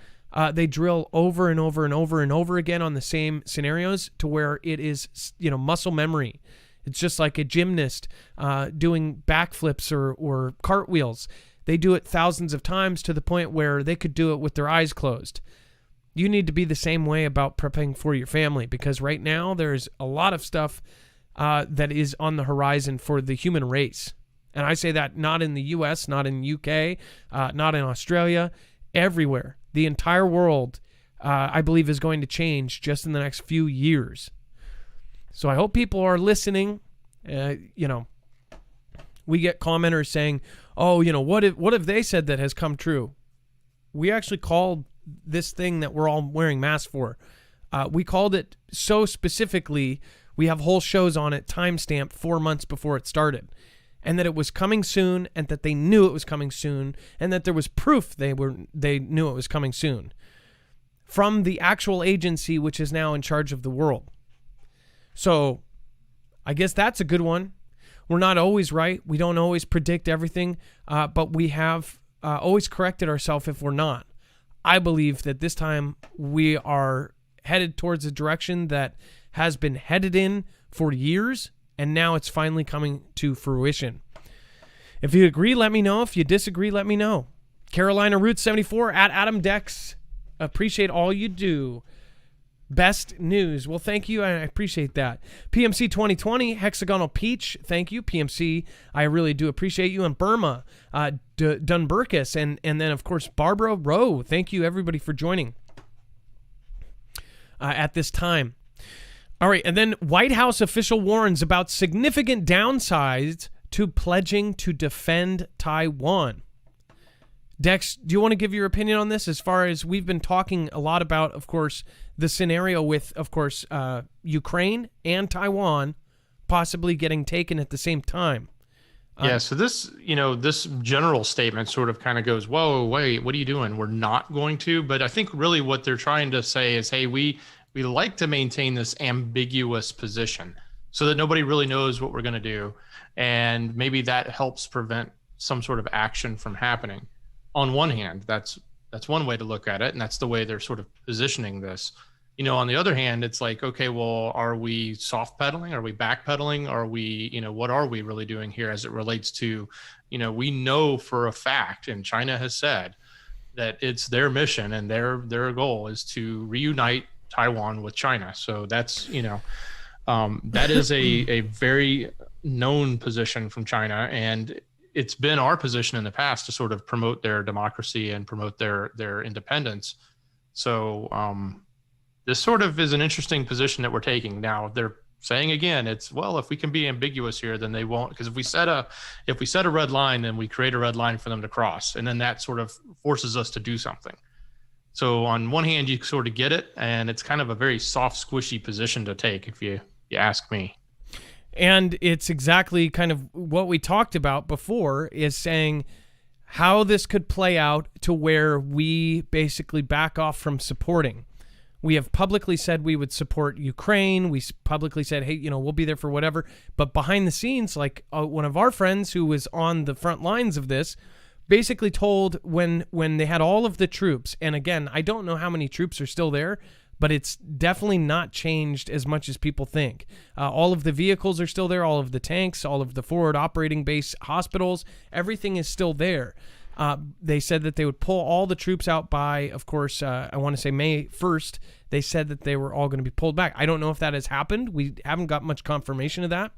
they drill over and over and over and over again on the same scenarios to where it is, muscle memory. It's just like a gymnast doing backflips or cartwheels. They do it thousands of times to the point where they could do it with their eyes closed. You need to be the same way about prepping for your family, because right now there's a lot of stuff that is on the horizon for the human race. And I say that not in the US, not in UK, not in Australia, everywhere. The entire world, I believe, is going to change just in the next few years. So I hope people are listening. We get commenters saying, oh, what have they said that has come true? We actually called this thing that we're all wearing masks for. We called it so specifically, we have whole shows on it, timestamped 4 months before it started, and that it was coming soon, and that they knew it was coming soon, and that there was proof they knew it was coming soon from the actual agency, which is now in charge of the world. So I guess that's a good one. We're not always right. We don't always predict everything, but we have always corrected ourselves if we're not. I believe that this time we are headed towards a direction that has been headed in for years, and now it's finally coming to fruition. If you agree, let me know. If you disagree, let me know. Carolina Route 74 at Adam Dex. Appreciate all you do. Best news. Well, thank you. I appreciate that. PMC 2020, Hexagonal Peach. Thank you, PMC. I really do appreciate you. And Burma, Dunburkus, and then, of course, Barbara Rowe. Thank you, everybody, for joining at this time. All right, and then White House official warns about significant downsides to pledging to defend Taiwan. Dex, do you want to give your opinion on this? As far as we've been talking a lot about, of course, the scenario with, of course, Ukraine and Taiwan possibly getting taken at the same time. Yeah, so this, this general statement sort of kind of goes, whoa, wait, what are you doing? We're not going to. But I think really what they're trying to say is, hey, we like to maintain this ambiguous position so that nobody really knows what we're going to do. And maybe that helps prevent some sort of action from happening. On one hand, that's one way to look at it. And that's the way they're sort of positioning this. On the other hand, it's like, okay, well, are we soft pedaling? Are we backpedaling? Are we, what are we really doing here as it relates to, we know for a fact, and China has said that it's their mission and their goal is to reunite Taiwan with China. So that's, that is a very known position from China. And it's been our position in the past to sort of promote their democracy and promote their independence. So, this sort of is an interesting position that we're taking. Now they're saying again, it's, well, if we can be ambiguous here, then they won't, because if we set a red line, then we create a red line for them to cross. And then that sort of forces us to do something. So on one hand, you sort of get it. And it's kind of a very soft, squishy position to take, if you ask me. And it's exactly kind of what we talked about before, is saying how this could play out to where we basically back off from supporting. We have publicly said we would support Ukraine. We publicly said, hey, we'll be there for whatever. But behind the scenes, like one of our friends who was on the front lines of this basically told when they had all of the troops, and again, I don't know how many troops are still there, but it's definitely not changed as much as people think. All of the vehicles are still there, all of the tanks, all of the forward operating base hospitals, everything is still there. They said that they would pull all the troops out by, of course, I want to say May 1st. They said that they were all going to be pulled back. I don't know if that has happened. We haven't got much confirmation of that.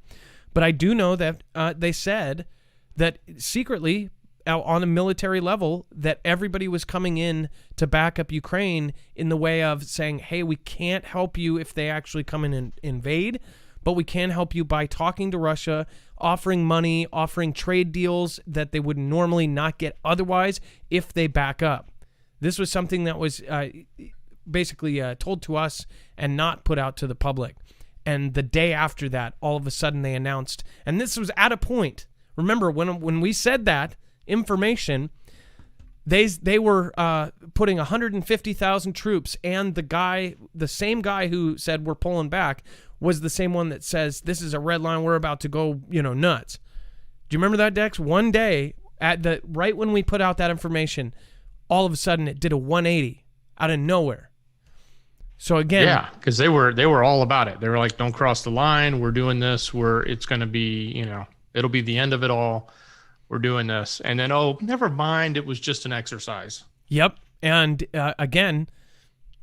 But I do know that they said that secretly, on a military level, that everybody was coming in to back up Ukraine in the way of saying, hey, we can't help you if they actually come in and invade, but we can help you by talking to Russia, offering money, offering trade deals that they would normally not get otherwise if they back up. This was something that was basically told to us and not put out to the public. And the day after that, all of a sudden they announced, and this was at a point, remember when we said that information, they were putting 150,000 troops, and the same guy who said we're pulling back was the same one that says this is a red line, we're about to go, nuts. Do you remember that, Dex? One day, right when we put out that information, all of a sudden it did a 180 out of nowhere. So again, yeah, because they were all about it. They were like, "Don't cross the line. We're doing this. It's going to be, it'll be the end of it all. We're doing this." And then, oh, never mind. It was just an exercise. Yep. And again,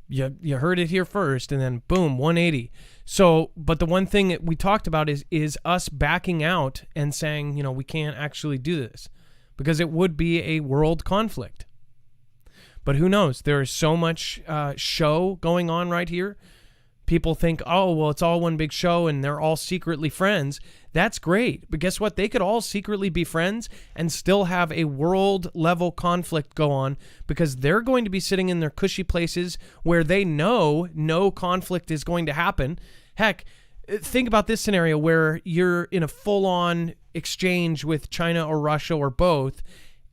you heard it here first, and then boom, 180. So, but the one thing that we talked about is us backing out and saying, we can't actually do this because it would be a world conflict. But who knows? There is so much show going on right here. People think, oh, well, it's all one big show and they're all secretly friends. That's great. But guess what? They could all secretly be friends and still have a world-level conflict go on because they're going to be sitting in their cushy places where they know no conflict is going to happen. Heck, think about this scenario where you're in a full-on exchange with China or Russia or both,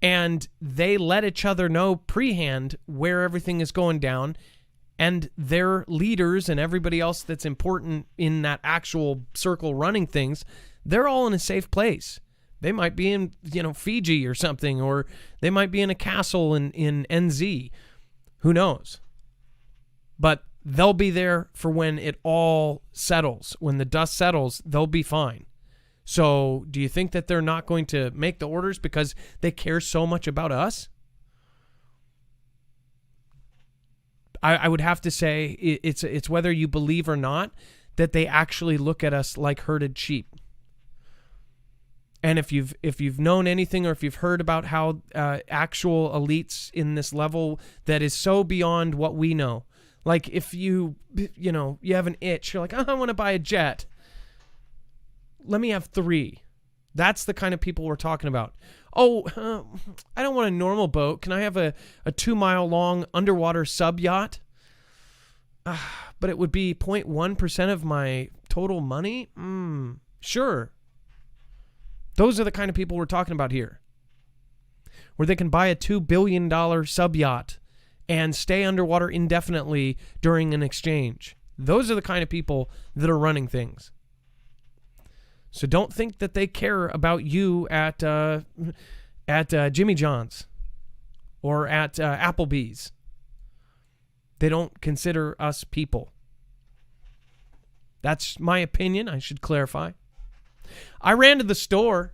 and they let each other know pre-hand where everything is going down, and their leaders and everybody else that's important in that actual circle running things, they're all in a safe place. They might be in, Fiji or something, or they might be in a castle in NZ. Who knows? But they'll be there for when it all settles. When the dust settles, they'll be fine. So do you think that they're not going to make the orders because they care so much about us? I would have to say it's whether you believe or not that they actually look at us like herded sheep. And if you've known anything or if you've heard about how actual elites in this level that is so beyond what we know, like if you have an itch, you're like, oh, I want to buy a jet. Let me have 3. That's the kind of people we're talking about. I don't want a normal boat. Can I have a 2-mile long underwater sub yacht? But it would be 0.1% of my total money? Sure. Those are the kind of people we're talking about here. Where they can buy a $2 billion sub yacht and stay underwater indefinitely during an exchange. Those are the kind of people that are running things. So don't think that they care about you at Jimmy John's or at Applebee's. They don't consider us people. That's my opinion. I should clarify. I ran to the store.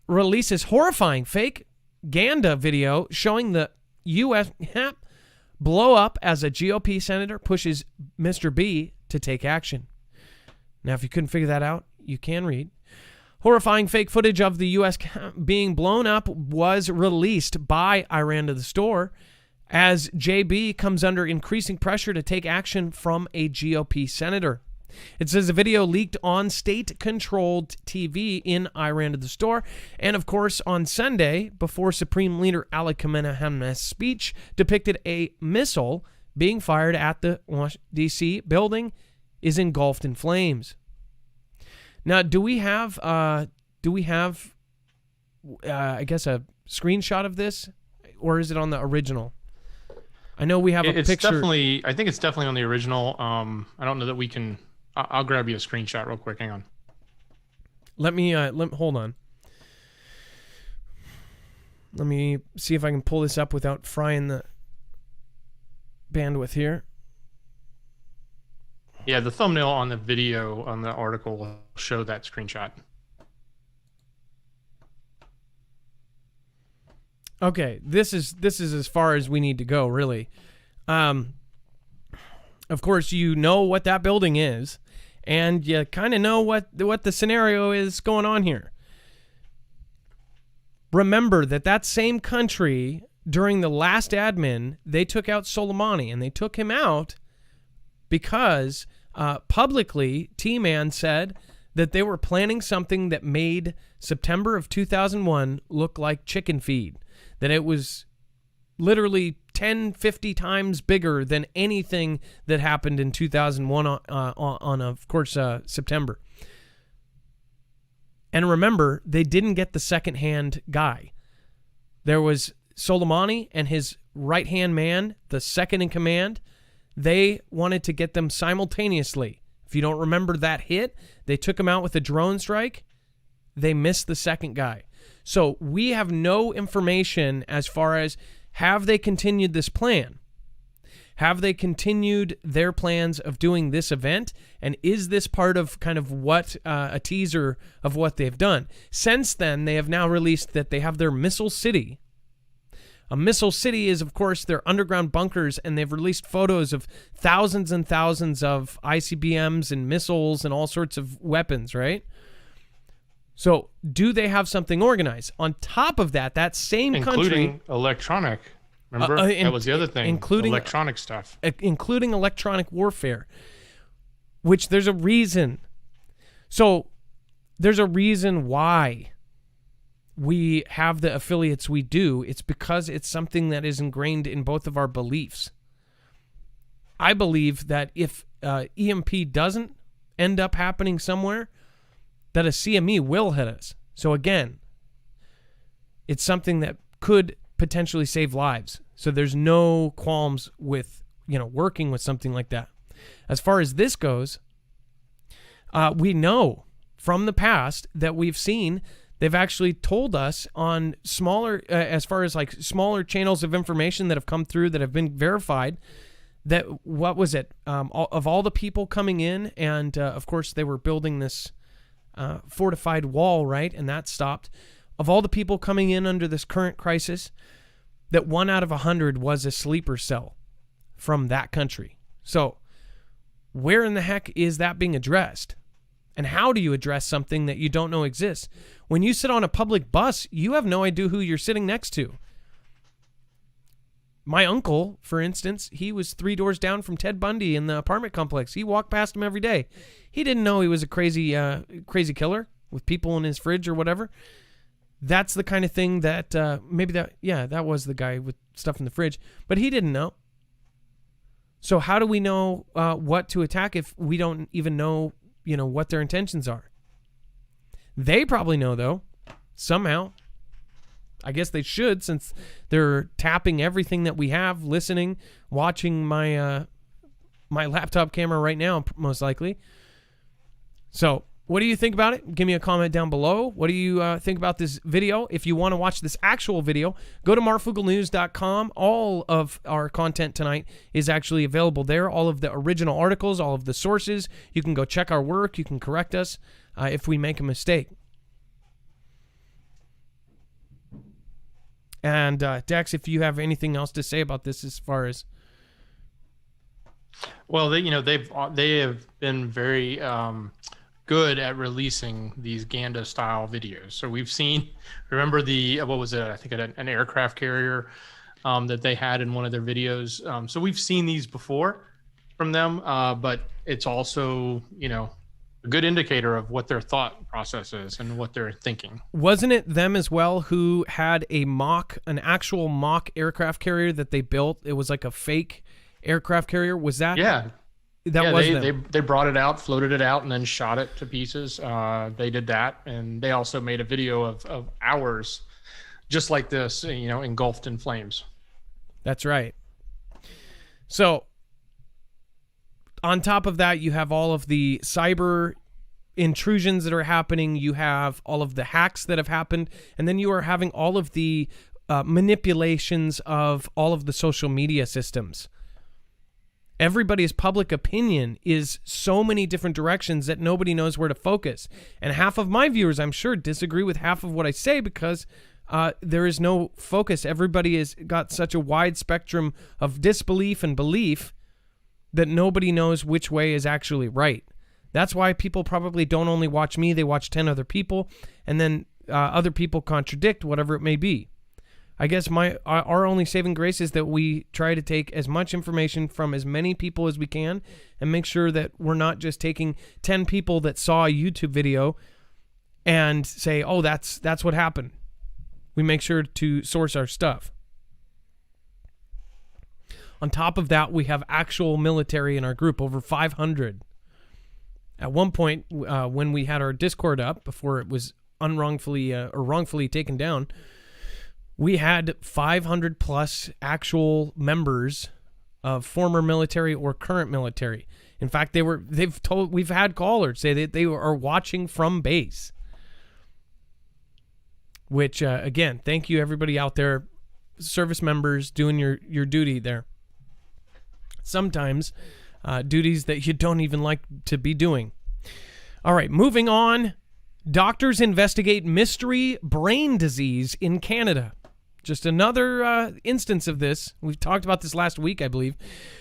Releases horrifying fake Ganda video showing the U.S. blow up as a GOP senator pushes Mr. B to take action. Now, if you couldn't figure that out, you can read. Horrifying fake footage of the U.S. being blown up was released by I Ran to the Store as JB comes under increasing pressure to take action from a GOP senator. It says the video leaked on state-controlled TV in I Ran to the Store, and of course on Sunday, before Supreme Leader Ali Khamenei's speech, depicted a missile being fired at the D.C. building is engulfed in flames. Now, do we have I guess a screenshot of this, or is it on the original? I know we have a picture. I think it's definitely on the original. I don't know that we can. I'll grab you a screenshot real quick. Hang on. Let me hold on. Let me see if I can pull this up without frying the bandwidth here. Yeah, the thumbnail on the video on the article will show that screenshot. Okay, this is as far as we need to go, really. Of course, you know what that building is, and you kind of know what the scenario is going on here. Remember that same country, during the last admin, they took out Soleimani, and they took him out because publicly T-Man said that they were planning something that made September of 2001 look like chicken feed, that it was literally 10, 50 times bigger than anything that happened in 2001 on of course, September. And remember, they didn't get the second-hand guy. There was Soleimani and his right-hand man, the second in command. They wanted to get them simultaneously. If you don't remember that hit, they took him out with a drone strike. They missed the second guy. So we have no information as far as, have they continued this plan? Have they continued their plans of doing this event? And is this part of kind of what a teaser of what they've done? Since then, they have now released that they have their Missile City. A Missile City is, of course, their underground bunkers, and they've released photos of thousands and thousands of ICBMs and missiles and all sorts of weapons, right? So, do they have something organized? On top of that, that same including country... electronic. Remember? That was the other thing. Including electronic stuff. Including electronic warfare, which there's a reason. So, there's a reason why we have the affiliates we do. It's because it's something that is ingrained in both of our beliefs. I believe that if EMP doesn't end up happening somewhere, that a CME will hit us. So again, it's something that could potentially save lives. So there's no qualms with, working with something like that. As far as this goes, we know from the past that we've seen, they've actually told us on smaller, as far as like smaller channels of information that have come through that have been verified, that what was it? Of all the people coming in, and of course they were building this fortified wall, right? And that stopped. Of all the people coming in under this current crisis, that 1 out of 100 was a sleeper cell from that country. So where in the heck is that being addressed? And how do you address something that you don't know exists? When you sit on a public bus, you have no idea who you're sitting next to. My uncle, for instance, he was 3 doors down from Ted Bundy in the apartment complex. He walked past him every day. He didn't know he was a crazy killer with people in his fridge or whatever. That's the kind of thing that that was the guy with stuff in the fridge, but he didn't know. So how do we know what to attack if we don't even know, what their intentions are? They probably know, though, somehow. I guess they should, since they're tapping everything that we have, listening, watching my my laptop camera right now, most likely. So what do you think about it? Give me a comment down below. What do you think about this video? If you want to watch this actual video, go to marfooglenews.com. All of our content tonight is actually available there. All of the original articles, all of the sources. You can go check our work. You can correct us if we make a mistake. And Dex, if you have anything else to say about this as far as... Well, they have been very good at releasing these Ganda style videos. So we've seen, remember what was it? I think an aircraft carrier that they had in one of their videos. So we've seen these before from them, but it's also, a good indicator of what their thought process is and what they're thinking. Wasn't it them as well who had an actual mock aircraft carrier that they built? It was like a fake aircraft carrier. Was that? Yeah. They brought it out, floated it out, and then shot it to pieces. They did that, and they also made a video of ours, just like this, engulfed in flames. That's right. So, on top of that, you have all of the cyber intrusions that are happening. You have all of the hacks that have happened, and then you are having all of the manipulations of all of the social media systems. Everybody's public opinion is so many different directions that nobody knows where to focus. And half of my viewers, I'm sure, disagree with half of what I say because there is no focus. Everybody has got such a wide spectrum of disbelief and belief that nobody knows which way is actually right. That's why people probably don't only watch me, they watch 10 other people, and then other people contradict whatever it may be. I guess our only saving grace is that we try to take as much information from as many people as we can and make sure that we're not just taking 10 people that saw a YouTube video and say, oh, that's what happened. We make sure to source our stuff. On top of that, we have actual military in our group, over 500. At one point, when we had our Discord up, before it was wrongfully taken down, we had 500 plus actual members of former military or current military. In fact, we've had callers say that they are watching from base. Which, again, thank you everybody out there, service members doing your duty there. Sometimes duties that you don't even like to be doing. All right, moving on. Doctors investigate mystery brain disease in Canada. Just another instance of this. We've talked about this last week, I believe.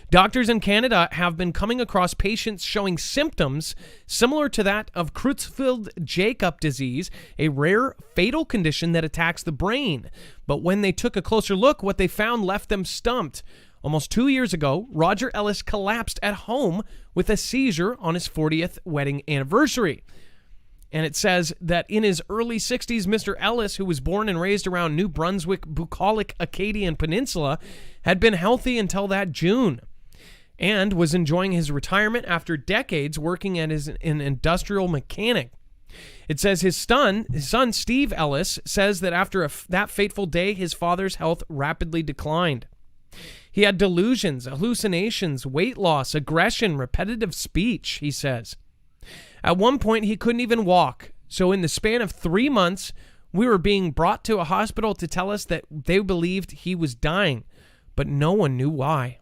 Doctors in Canada have been coming across patients showing symptoms similar to that of Creutzfeldt-Jakob disease, a rare fatal condition that attacks the brain. But when they took a closer look, what they found left them stumped. Almost 2 years ago, Roger Ellis collapsed at home with a seizure on his 40th wedding anniversary. And it says that in his early 60s, Mr. Ellis, who was born and raised around New Brunswick, bucolic Acadian Peninsula, had been healthy until that June and was enjoying his retirement after decades working as an industrial mechanic. It says his son Steve Ellis, says that after that fateful day, his father's health rapidly declined. He had delusions, hallucinations, weight loss, aggression, repetitive speech, he says. At one point, he couldn't even walk. So in the span of 3 months, we were being brought to a hospital to tell us that they believed he was dying, but no one knew why.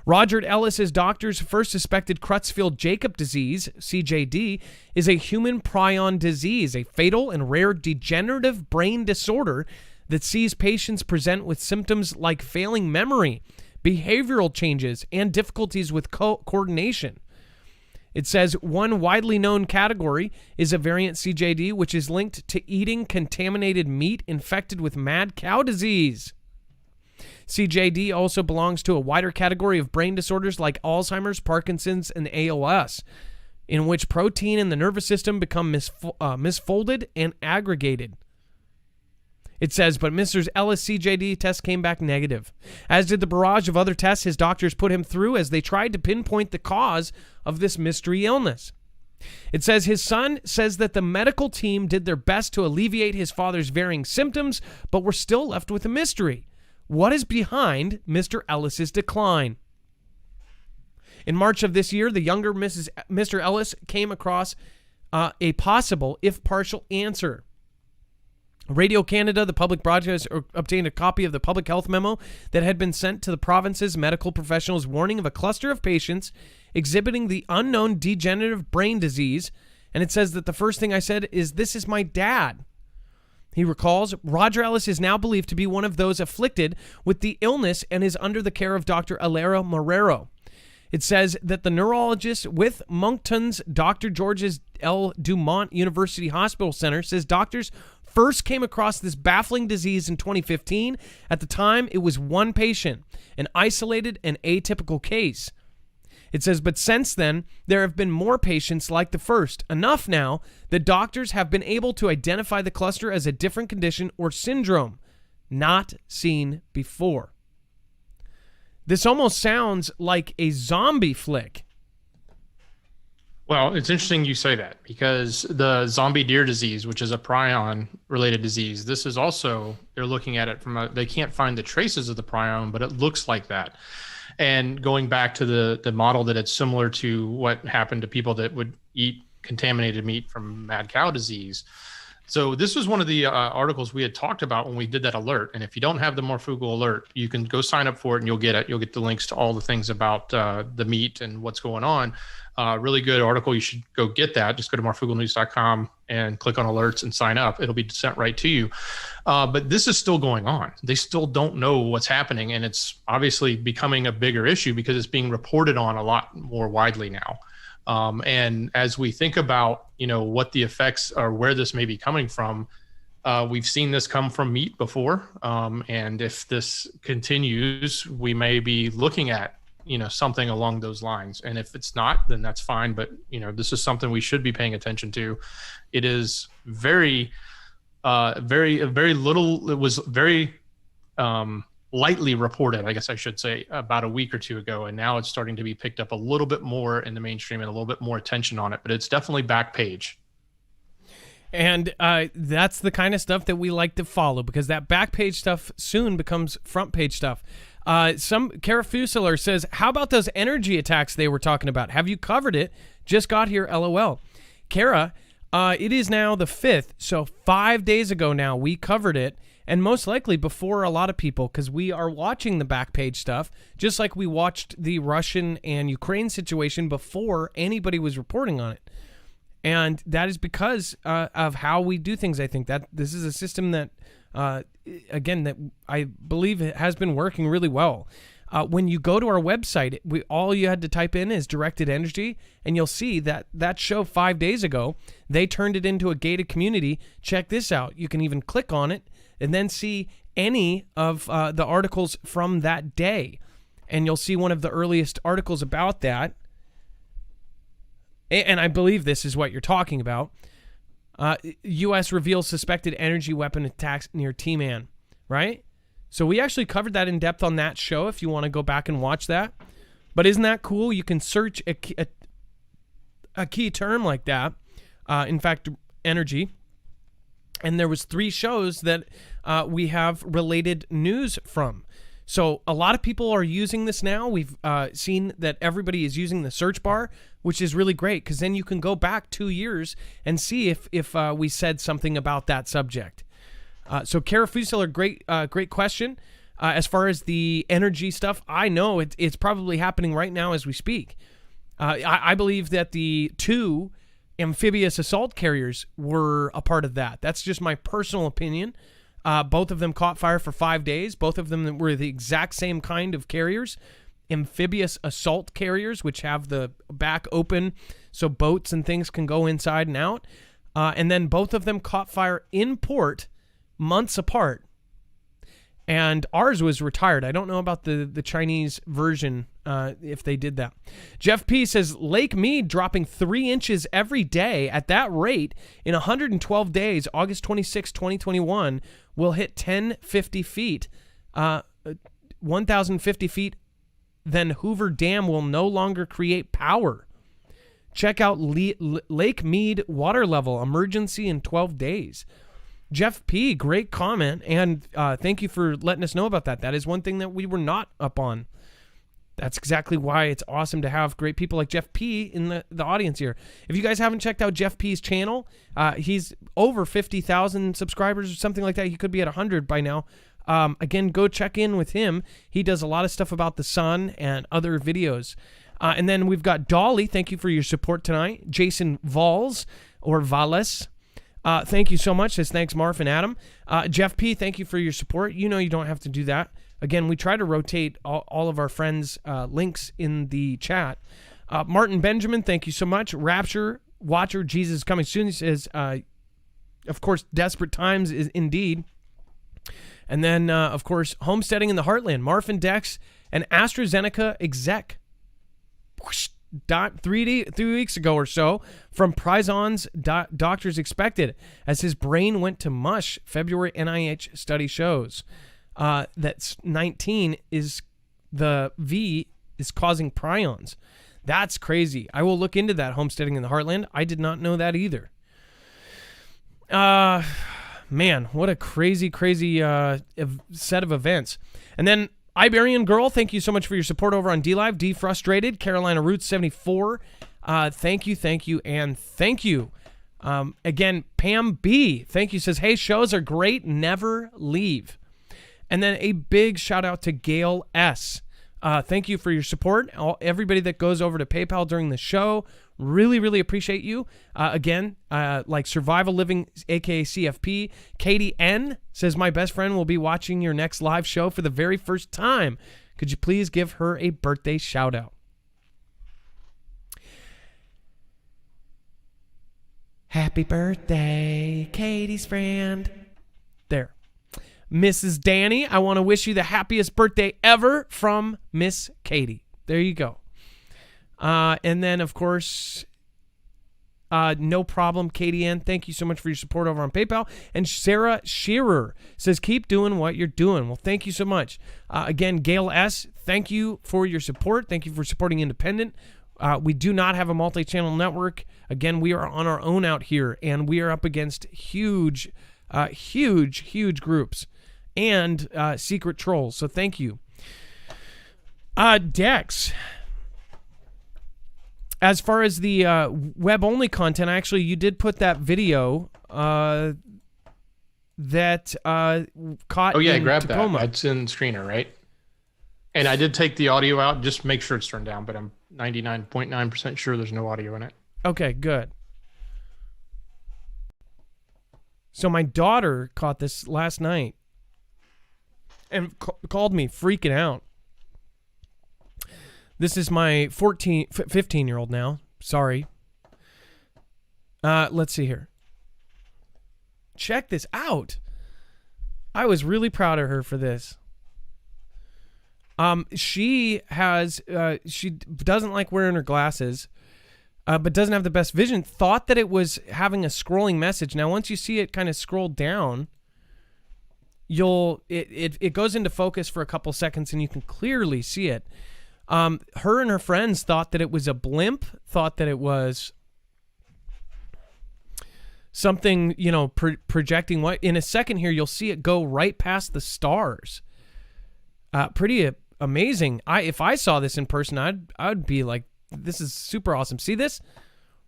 Roger Ellis's doctors first suspected Creutzfeldt-Jakob disease, CJD, is a human prion disease, a fatal and rare degenerative brain disorder that sees patients present with symptoms like failing memory, behavioral changes, and difficulties with coordination. It says one widely known category is a variant CJD, which is linked to eating contaminated meat infected with mad cow disease. CJD also belongs to a wider category of brain disorders like Alzheimer's, Parkinson's, and ALS, in which protein in the nervous system become misfolded and aggregated. It says, but Mr. Ellis' CJD test came back negative, as did the barrage of other tests his doctors put him through as they tried to pinpoint the cause of this mystery illness. It says his son says that the medical team did their best to alleviate his father's varying symptoms, but were still left with a mystery. What is behind Mr. Ellis' decline? In March of this year, the younger Mr. Ellis came across a possible, if partial, answer. Radio Canada, the public broadcaster, obtained a copy of the public health memo that had been sent to the province's medical professionals warning of a cluster of patients exhibiting the unknown degenerative brain disease, and it says that the first thing I said is, "This is my dad." He recalls, Roger Ellis is now believed to be one of those afflicted with the illness and is under the care of Dr. Alera Marrero. It says that the neurologist with Moncton's Dr. George's L. Dumont University Hospital Center says doctors first came across this baffling disease in 2015. At the time, it was one patient, an isolated and atypical case. It says, but since then, there have been more patients like the first, enough now that doctors have been able to identify the cluster as a different condition or syndrome not seen before. This almost sounds like a zombie flick. Well, it's interesting you say that, because the zombie deer disease, which is a prion-related disease, this is also, they're looking at it from they can't find the traces of the prion, but it looks like that. And going back to the model that it's similar to what happened to people that would eat contaminated meat from mad cow disease. So this was one of the articles we had talked about when we did that alert. And if you don't have the Marfoogle alert, you can go sign up for it and you'll get it. You'll get the links to all the things about the meat and what's going on. Really good article. You should go get that. Just go to marfooglenews.com and click on alerts and sign up. It'll be sent right to you. But this is still going on. They still don't know what's happening. And it's obviously becoming a bigger issue because it's being reported on a lot more widely now. And as we think about, what the effects are, where this may be coming from, we've seen this come from meat before. And if this continues, we may be looking at, something along those lines. And if it's not, then that's fine. But, this is something we should be paying attention to. It is very little. It was very, lightly reported, I guess I should say, about a week or two ago. And now it's starting to be picked up a little bit more in the mainstream and a little bit more attention on it, but it's definitely back page. And that's the kind of stuff that we like to follow, because that back page stuff soon becomes front page stuff. Some Kara Fusler says, how about those energy attacks they were talking about? Have you covered it? Just got here, LOL. Kara, it is now the 5th. So 5 days ago now, we covered it. And most likely before a lot of people, because we are watching the back page stuff, just like we watched the Russian and Ukraine situation before anybody was reporting on it. And that is because of how we do things. I think that this is a system that, again, that I believe it has been working really well. When you go to our website, all you had to type in is directed energy, and you'll see that show 5 days ago, they turned it into a gated community. Check this out. You can even click on it and then see any of the articles from that day. And you'll see one of the earliest articles about that. And I believe this is what you're talking about. U.S. reveals suspected energy weapon attacks near T-Man, right? So we actually covered that in depth on that show if you want to go back and watch that. But isn't that cool? You can search a key term like that. In fact, energy. And there was 3 shows that we have related news from. So a lot of people are using this now. We've seen that everybody is using the search bar, which is really great, because then you can go back 2 years and see if we said something about that subject. So Kara Fusler, great question. As far as the energy stuff, I know it's probably happening right now as we speak. I believe that the 2 amphibious assault carriers were a part of that. That's just my personal opinion. Both of them caught fire for 5 days. Both of them were the exact same kind of carriers, amphibious assault carriers, which have the back open so boats and things can go inside and out. And then both of them caught fire in port months apart. And ours was retired. I don't know about the Chinese version, if they did that. Jeff P. says, Lake Mead dropping 3 inches every day at that rate in 112 days, August 26, 2021, will hit 1050 feet, 1,050 feet. Then Hoover Dam will no longer create power. Check out Lake Mead water level emergency in 12 days. Jeff P., great comment, and thank you for letting us know about that. That is one thing that we were not up on. That's exactly why it's awesome to have great people like Jeff P. in the audience here. If you guys haven't checked out Jeff P.'s channel, he's over 50,000 subscribers or something like that. He could be at 100 by now. Again, go check in with him. He does a lot of stuff about the sun and other videos. And then we've got Dolly. Thank you for your support tonight. Jason Valls or Valles. Thank you so much. Says thanks, Marf and Adam. Jeff P., thank you for your support. You know you don't have to do that. Again, we try to rotate all of our friends' links in the chat. Martin Benjamin, thank you so much. Rapture, Watcher, Jesus coming soon. He says, of course, desperate times is indeed. And then, of course, homesteading in the heartland. Marf and Dex, and AstraZeneca exec. 3 weeks ago or so from Prizon's doctors expected as his brain went to mush. February NIH study shows that 19 is the V is causing prions. That's crazy. I will look into that, homesteading in the heartland. I did not know that either. Man, what a crazy set of events. And then Iberian Girl, thank you so much for your support over on DLive. Defrustrated, Carolina Roots 74. Thank you, and thank you. Again, Pam B, thank you, says, hey, shows are great, never leave. And then a big shout out to Gail S. Thank you for your support. Everybody that goes over to PayPal during the show, really appreciate you. Again, like Survival Living, aka CFP. Katie N says, my best friend will be watching your next live show for the very first time. Could you please give her a birthday shout out? Happy birthday, Katie's friend. There. Mrs. Danny, I want to wish you the happiest birthday ever from Miss Katie. There you go. And then, of course, no problem, Katie Ann. Thank you so much for your support over on PayPal. And Sarah Shearer says, keep doing what you're doing. Well, thank you so much. Again, Gail S., thank you for your support. Thank you for supporting Independent. We do not have a multi-channel network. Again, we are on our own out here, and we are up against huge groups and secret trolls. So thank you. Dex. As far as the web-only content, actually, you did put that video that caught. Oh yeah, in grab Tacoma. that. It's in Screener, right? And I did take the audio out, just make sure it's turned down, but I'm 99.9% sure there's no audio in it. Okay, good. So my daughter caught this last night and called me freaking out. This is my 15-year-old now. Sorry. Let's see here. Check this out. I was really proud of her for this. She doesn't like wearing her glasses, but doesn't have the best vision. Thought that it was having a scrolling message. Now, once you see it kind of scroll down, it goes into focus for a couple seconds and you can clearly see it. Her and her friends thought that it was a blimp, thought that it was something, projecting what. In a second here, you'll see it go right past the stars. Pretty amazing. If I saw this in person, I'd be like, this is super awesome. See this?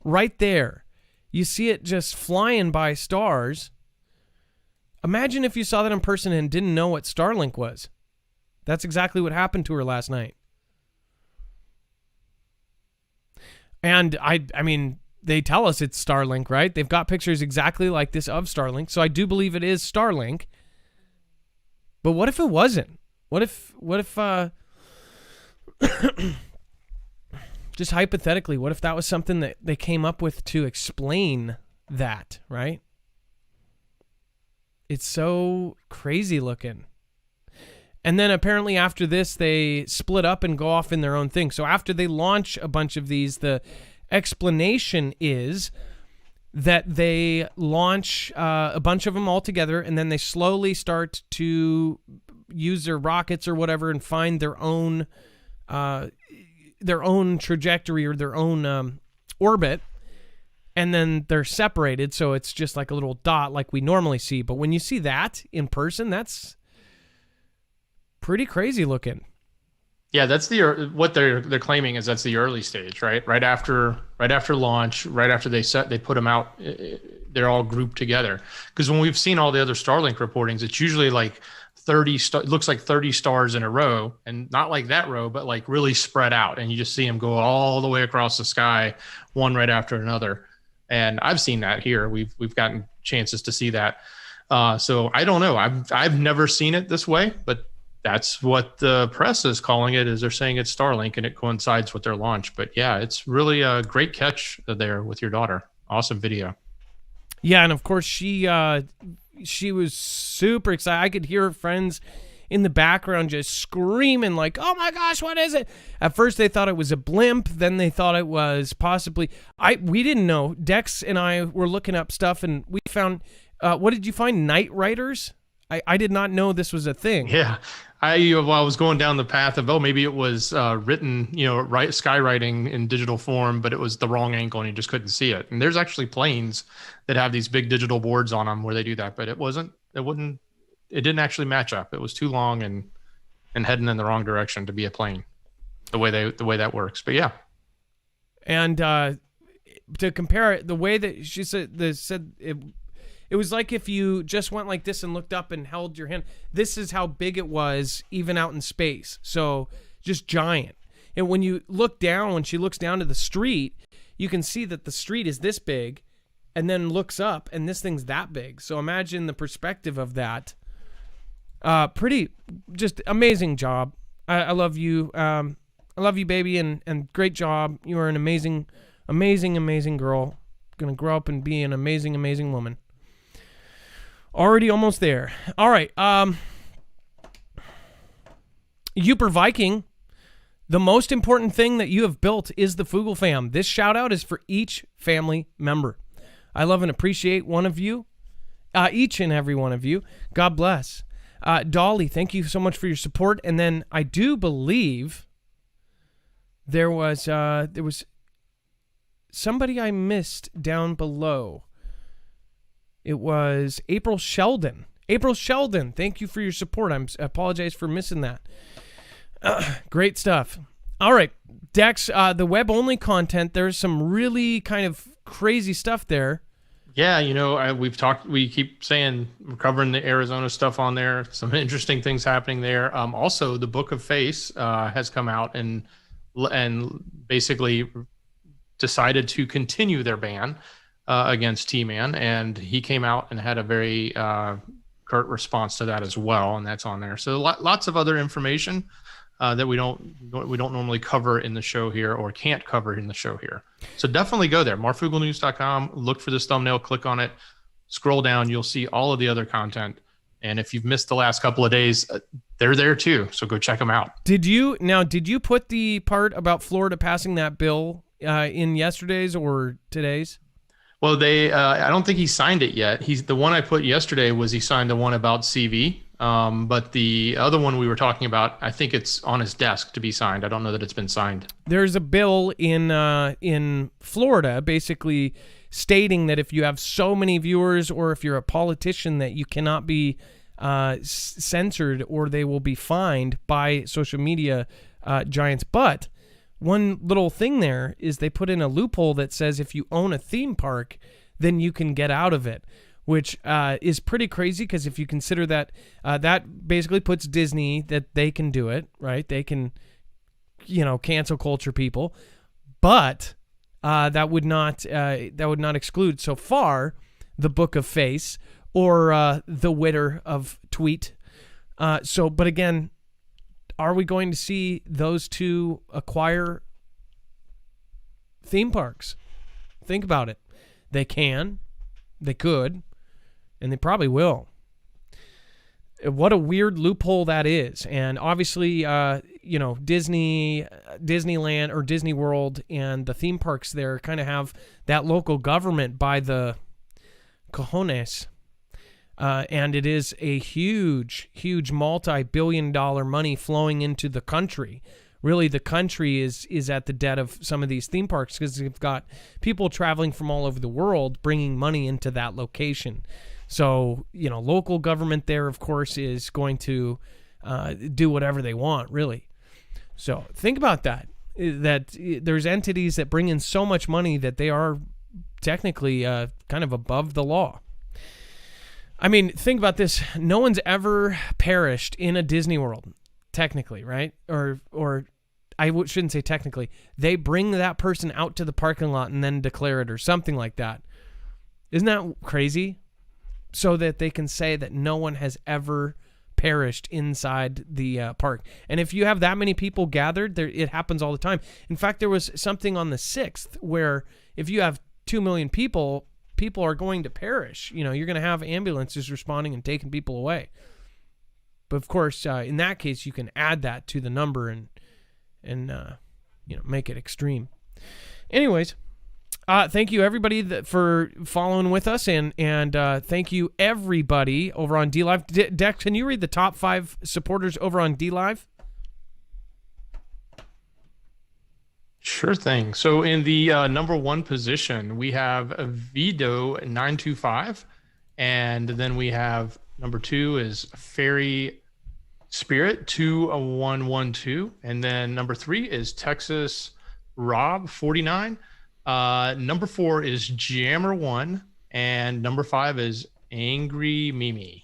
Right there. You see it just flying by stars. Imagine if you saw that in person and didn't know what Starlink was. That's exactly what happened to her last night. And I mean, they tell us it's Starlink, right? They've got pictures exactly like this of Starlink. So I do believe it is Starlink. But what if it wasn't? What if just hypothetically, what if that was something that they came up with to explain that, right? It's so crazy looking. And then apparently after this, they split up and go off in their own thing. So after they launch a bunch of these, the explanation is that they launch a bunch of them all together, and then they slowly start to use their rockets or whatever and find their own trajectory or their own orbit, and then they're separated, so it's just like a little dot like we normally see. But when you see that in person, that's pretty crazy looking. Yeah, that's what they're claiming is that's the early stage, right? Right after launch, right after they put them out, they're all grouped together. Because when we've seen all the other Starlink reportings, it's usually like 30 looks like 30 stars in a row, and not like that row, but like really spread out, and you just see them go all the way across the sky, one right after another. And I've seen that here. We've gotten chances to see that. So I don't know. I've never seen it this way, but that's what the press is calling it, is they're saying it's Starlink, and it coincides with their launch. But yeah, it's really a great catch there with your daughter. Awesome video. Yeah, and of course she was super excited. I could hear her friends in the background just screaming like, "Oh my gosh, what is it?" At first they thought it was a blimp, then they thought it was possibly we didn't know. Dex and I were looking up stuff, and we found what did you find? Night riders? I did not know this was a thing. Yeah. I was going down the path of, maybe it was written, skywriting in digital form, but it was the wrong angle and you just couldn't see it. And there's actually planes that have these big digital boards on them where they do that, but it didn't actually match up. It was too long and heading in the wrong direction to be a plane, the way that works. But yeah. And to compare it, the way that she said it was like if you just went like this and looked up and held your hand. This is how big it was even out in space. So just giant. And when you look down, when she looks down to the street, you can see that the street is this big, and then looks up and this thing's that big. So imagine the perspective of that. Pretty, just amazing job. I love you. I love you, baby, and great job. You are an amazing, amazing, amazing girl. Gonna grow up and be an amazing, amazing woman. Already almost there. All right. Uper Viking, the most important thing that you have built is the Foogle fam. This shout out is for each family member. I love and appreciate one of you, each and every one of you. God bless. Dolly, thank you so much for your support. And then I do believe there was somebody I missed down below. It was April Sheldon. April Sheldon, thank you for your support. I apologize for missing that. Great stuff. All right, Dex, the web-only content, there's some really kind of crazy stuff there. Yeah, we keep saying we're covering the Arizona stuff on there. Some interesting things happening there. Also, the Book of Face has come out and basically decided to continue their ban against T-Man, and he came out and had a very curt response to that as well, and that's on there. So lots of other information that we don't normally cover in the show here, or can't cover in the show here. So definitely go there, marfooglenews.com, look for this thumbnail, click on it, scroll down, you'll see all of the other content. And if you've missed the last couple of days, they're there too, so go check them out. Did you put the part about Florida passing that bill in yesterday's or today's? Well, I don't think he signed it yet. The one I put yesterday was he signed the one about CV. But the other one we were talking about, I think it's on his desk to be signed. I don't know that it's been signed. There's a bill in Florida basically stating that if you have so many viewers or if you're a politician that you cannot be censored or they will be fined by social media giants. But one little thing there is they put in a loophole that says if you own a theme park, then you can get out of it, which is pretty crazy because if you consider that that basically puts Disney that they can do it, right? They can, cancel culture people, but that would not exclude so far the Book of Face or the Witter of Tweet. But again, are we going to see those two acquire theme parks? Think about it. They can, they could, and they probably will. What a weird loophole that is. And obviously, Disneyland or Disney World and the theme parks there kind of have that local government by the cojones. And it is a huge, huge multi-billion-dollar money flowing into the country. Really, the country is at the debt of some of these theme parks because you've got people traveling from all over the world bringing money into that location. So, local government there, of course, is going to do whatever they want, really. So think about that there's entities that bring in so much money that they are technically kind of above the law. I mean, think about this. No one's ever perished in a Disney World, technically, right? Or shouldn't say technically. They bring that person out to the parking lot and then declare it or something like that. Isn't that crazy? So that they can say that no one has ever perished inside the park. And if you have that many people gathered, it happens all the time. In fact, there was something on the 6th where if you have 2 million people are going to perish. You're going to have ambulances responding and taking people away. But of course, in that case, you can add that to the number and make it extreme. Anyways, thank you everybody for following with us, and thank you everybody over on DLive. Dex, can you read the top 5 supporters over on DLive? Sure thing. So in the number 1 position, we have Vido925, and then we have number 2 is Fairy Spirit 2112, and then number 3 is Texas Rob 49. Number 4 is Jammer1, and number 5 is Angry Mimi.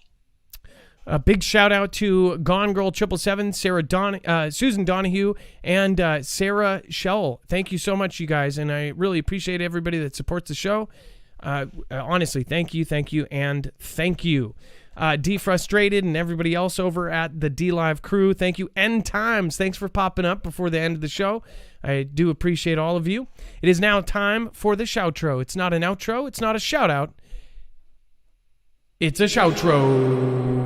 A big shout out to Gone Girl 777, Susan Donahue, and Sarah Shell. Thank you so much, you guys, and I really appreciate everybody that supports the show. Honestly, thank you, and thank you. Defrustrated and everybody else over at the DLive crew, thank you. End Times, thanks for popping up before the end of the show. I do appreciate all of you. It is now time for the shoutro. It's not an outro. It's not a shout out. It's a shoutro.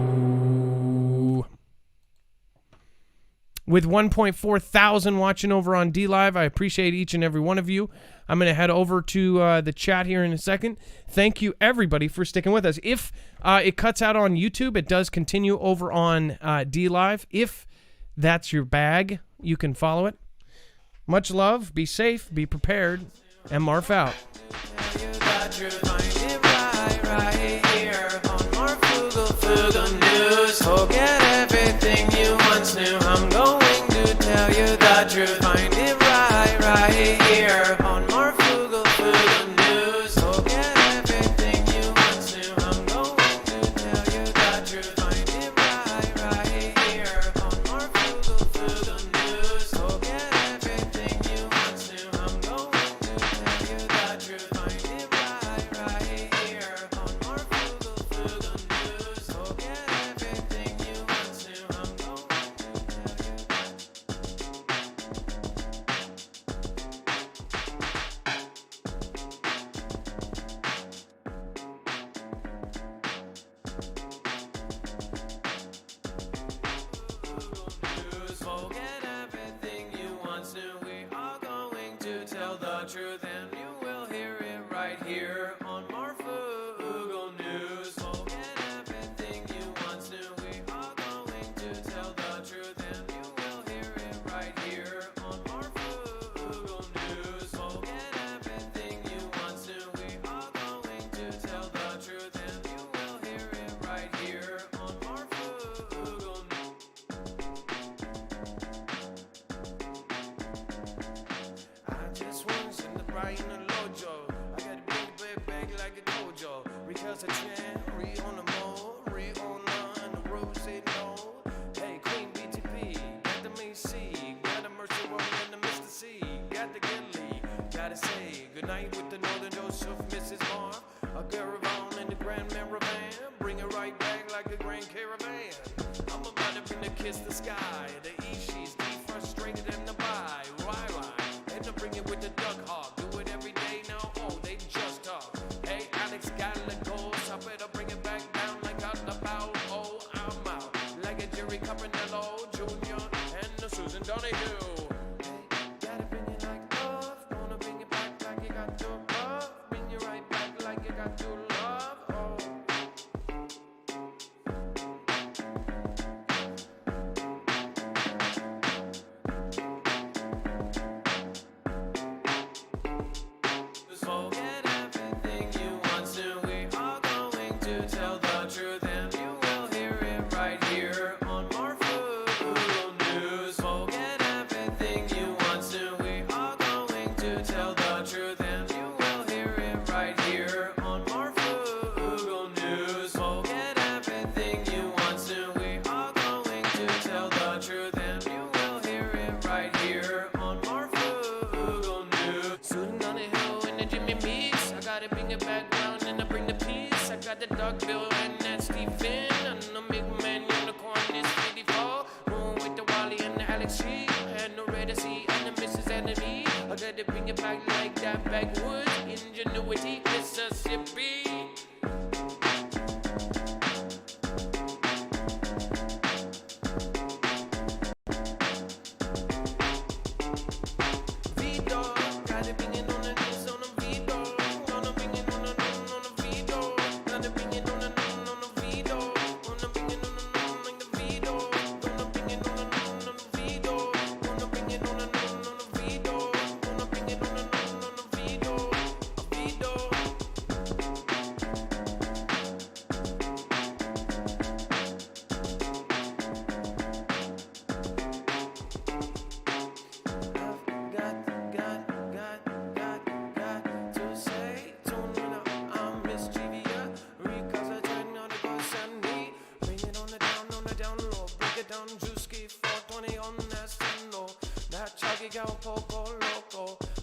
With 1.4 thousand watching over on DLive, I appreciate each and every one of you. I'm going to head over to the chat here in a second. Thank you, everybody, for sticking with us. If it cuts out on YouTube, it does continue over on DLive. If that's your bag, you can follow it. Much love, be safe, be prepared, and Marf out. Forget everything you once knew. I'm going to tell you the truth. Find it right here on Marfoogle News. Forget everything you once knew. I'm going to tell you the truth. Find it right here on Marfoogle News. Forget everything you once knew. I'm going to tell you the truth. Find it right here on Marfoogle News. Forget everything you once knew. I'm going to forget everything you once knew. We are going to tell the truth, and you will hear it right here on Marfoogle News. Forget everything you once knew. We are going to tell the truth, and you will hear it right here on Marfoogle News. Forget everything you once knew. We are going to tell the truth, and you will hear it right here on Marfoogle News. I just want to send the bright and the lojo. I got to bring the bed back like a dojo. Because I chant, re on the mall, re on the rose say no. Hey, Queen BTP, got the Main C, got the Mercy Woman and the Mr. C, got the Gilly, gotta say goodnight with the Northern Joseph, Mrs. Marr, a caravan in the Grand Maravan, bring it right back like a Grand Caravan. I'm about to bring the kiss the sky, the east she's defrustrated and the buy, right, and to bring it with the duck hawk, do it every day now, oh, they just talk. Hey, Alex got the goals, I better bring it back down like out the bow, oh, I'm out. Dog Bill and that Stephen. And the big man unicorn is 54. Room with the Wally and the Alex G. And the Red Sea and the Mrs. Enemy. I gotta bring it back like that backwoods. Ingenuity, Mississippi.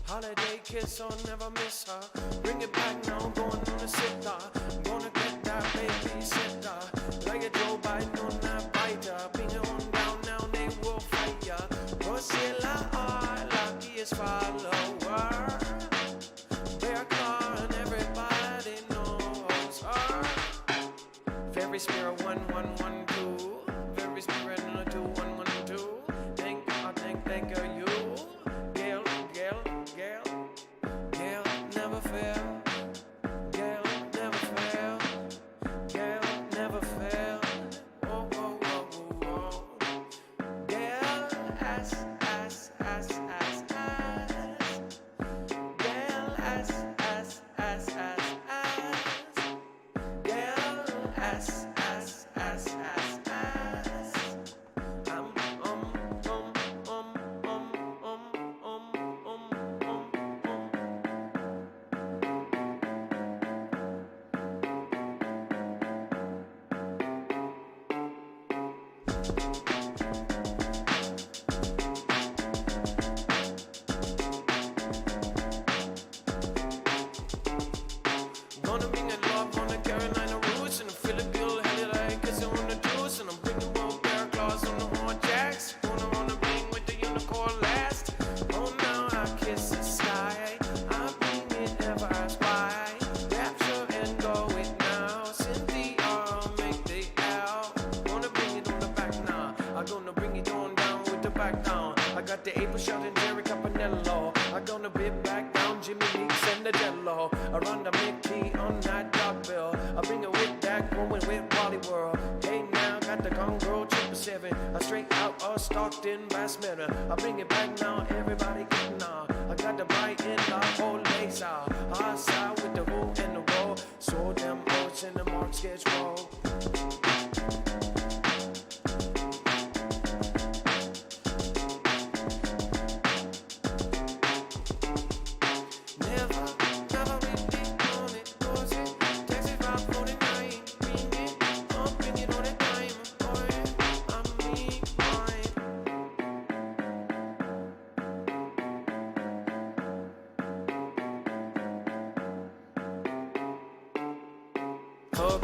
Holiday kiss, I'll never miss her. Bring it back now, going on a sitter. Gonna get that baby sitter. Like a Joe Biden on that biter. Bring it on down now, they will fight ya. Rosilla, our luckiest follower. Bear Claw and everybody knows her. Fairy Spirit 1112. Fairy Spirit 2112. Thank you. Gale, never fail. Gale, never fail. Gale, never fail. Oh, oh, oh, oh, oh. Gale, ass. Gale, ass. Gale, ass. Gonna bring a love on the Carolina roots and a Filipino hell like kiss on the juice. And I'm bringing both bear claws on the horn jacks. Gonna bring with the unicorn last. Oh, now I kiss the sky. I bring it, never ask why. Rapture and go it now. Cynthia, make the L. Gonna bring it on the back now. I'm gonna bring it on down with the back down. I got the April shot and Jerry Campanello. I'm gonna be back down Jimmy Leaks and the Jello. I run the Mickey on that dog bill. I bring it with that going with Wally World. Hey now, got the Congo 777. I straight out of Stockton, Bass Mirror. I bring it back now, everybody getting on. I got the bite in the whole laser. I side with the who and the roll. So them oats in the mark sketch roll. Okay.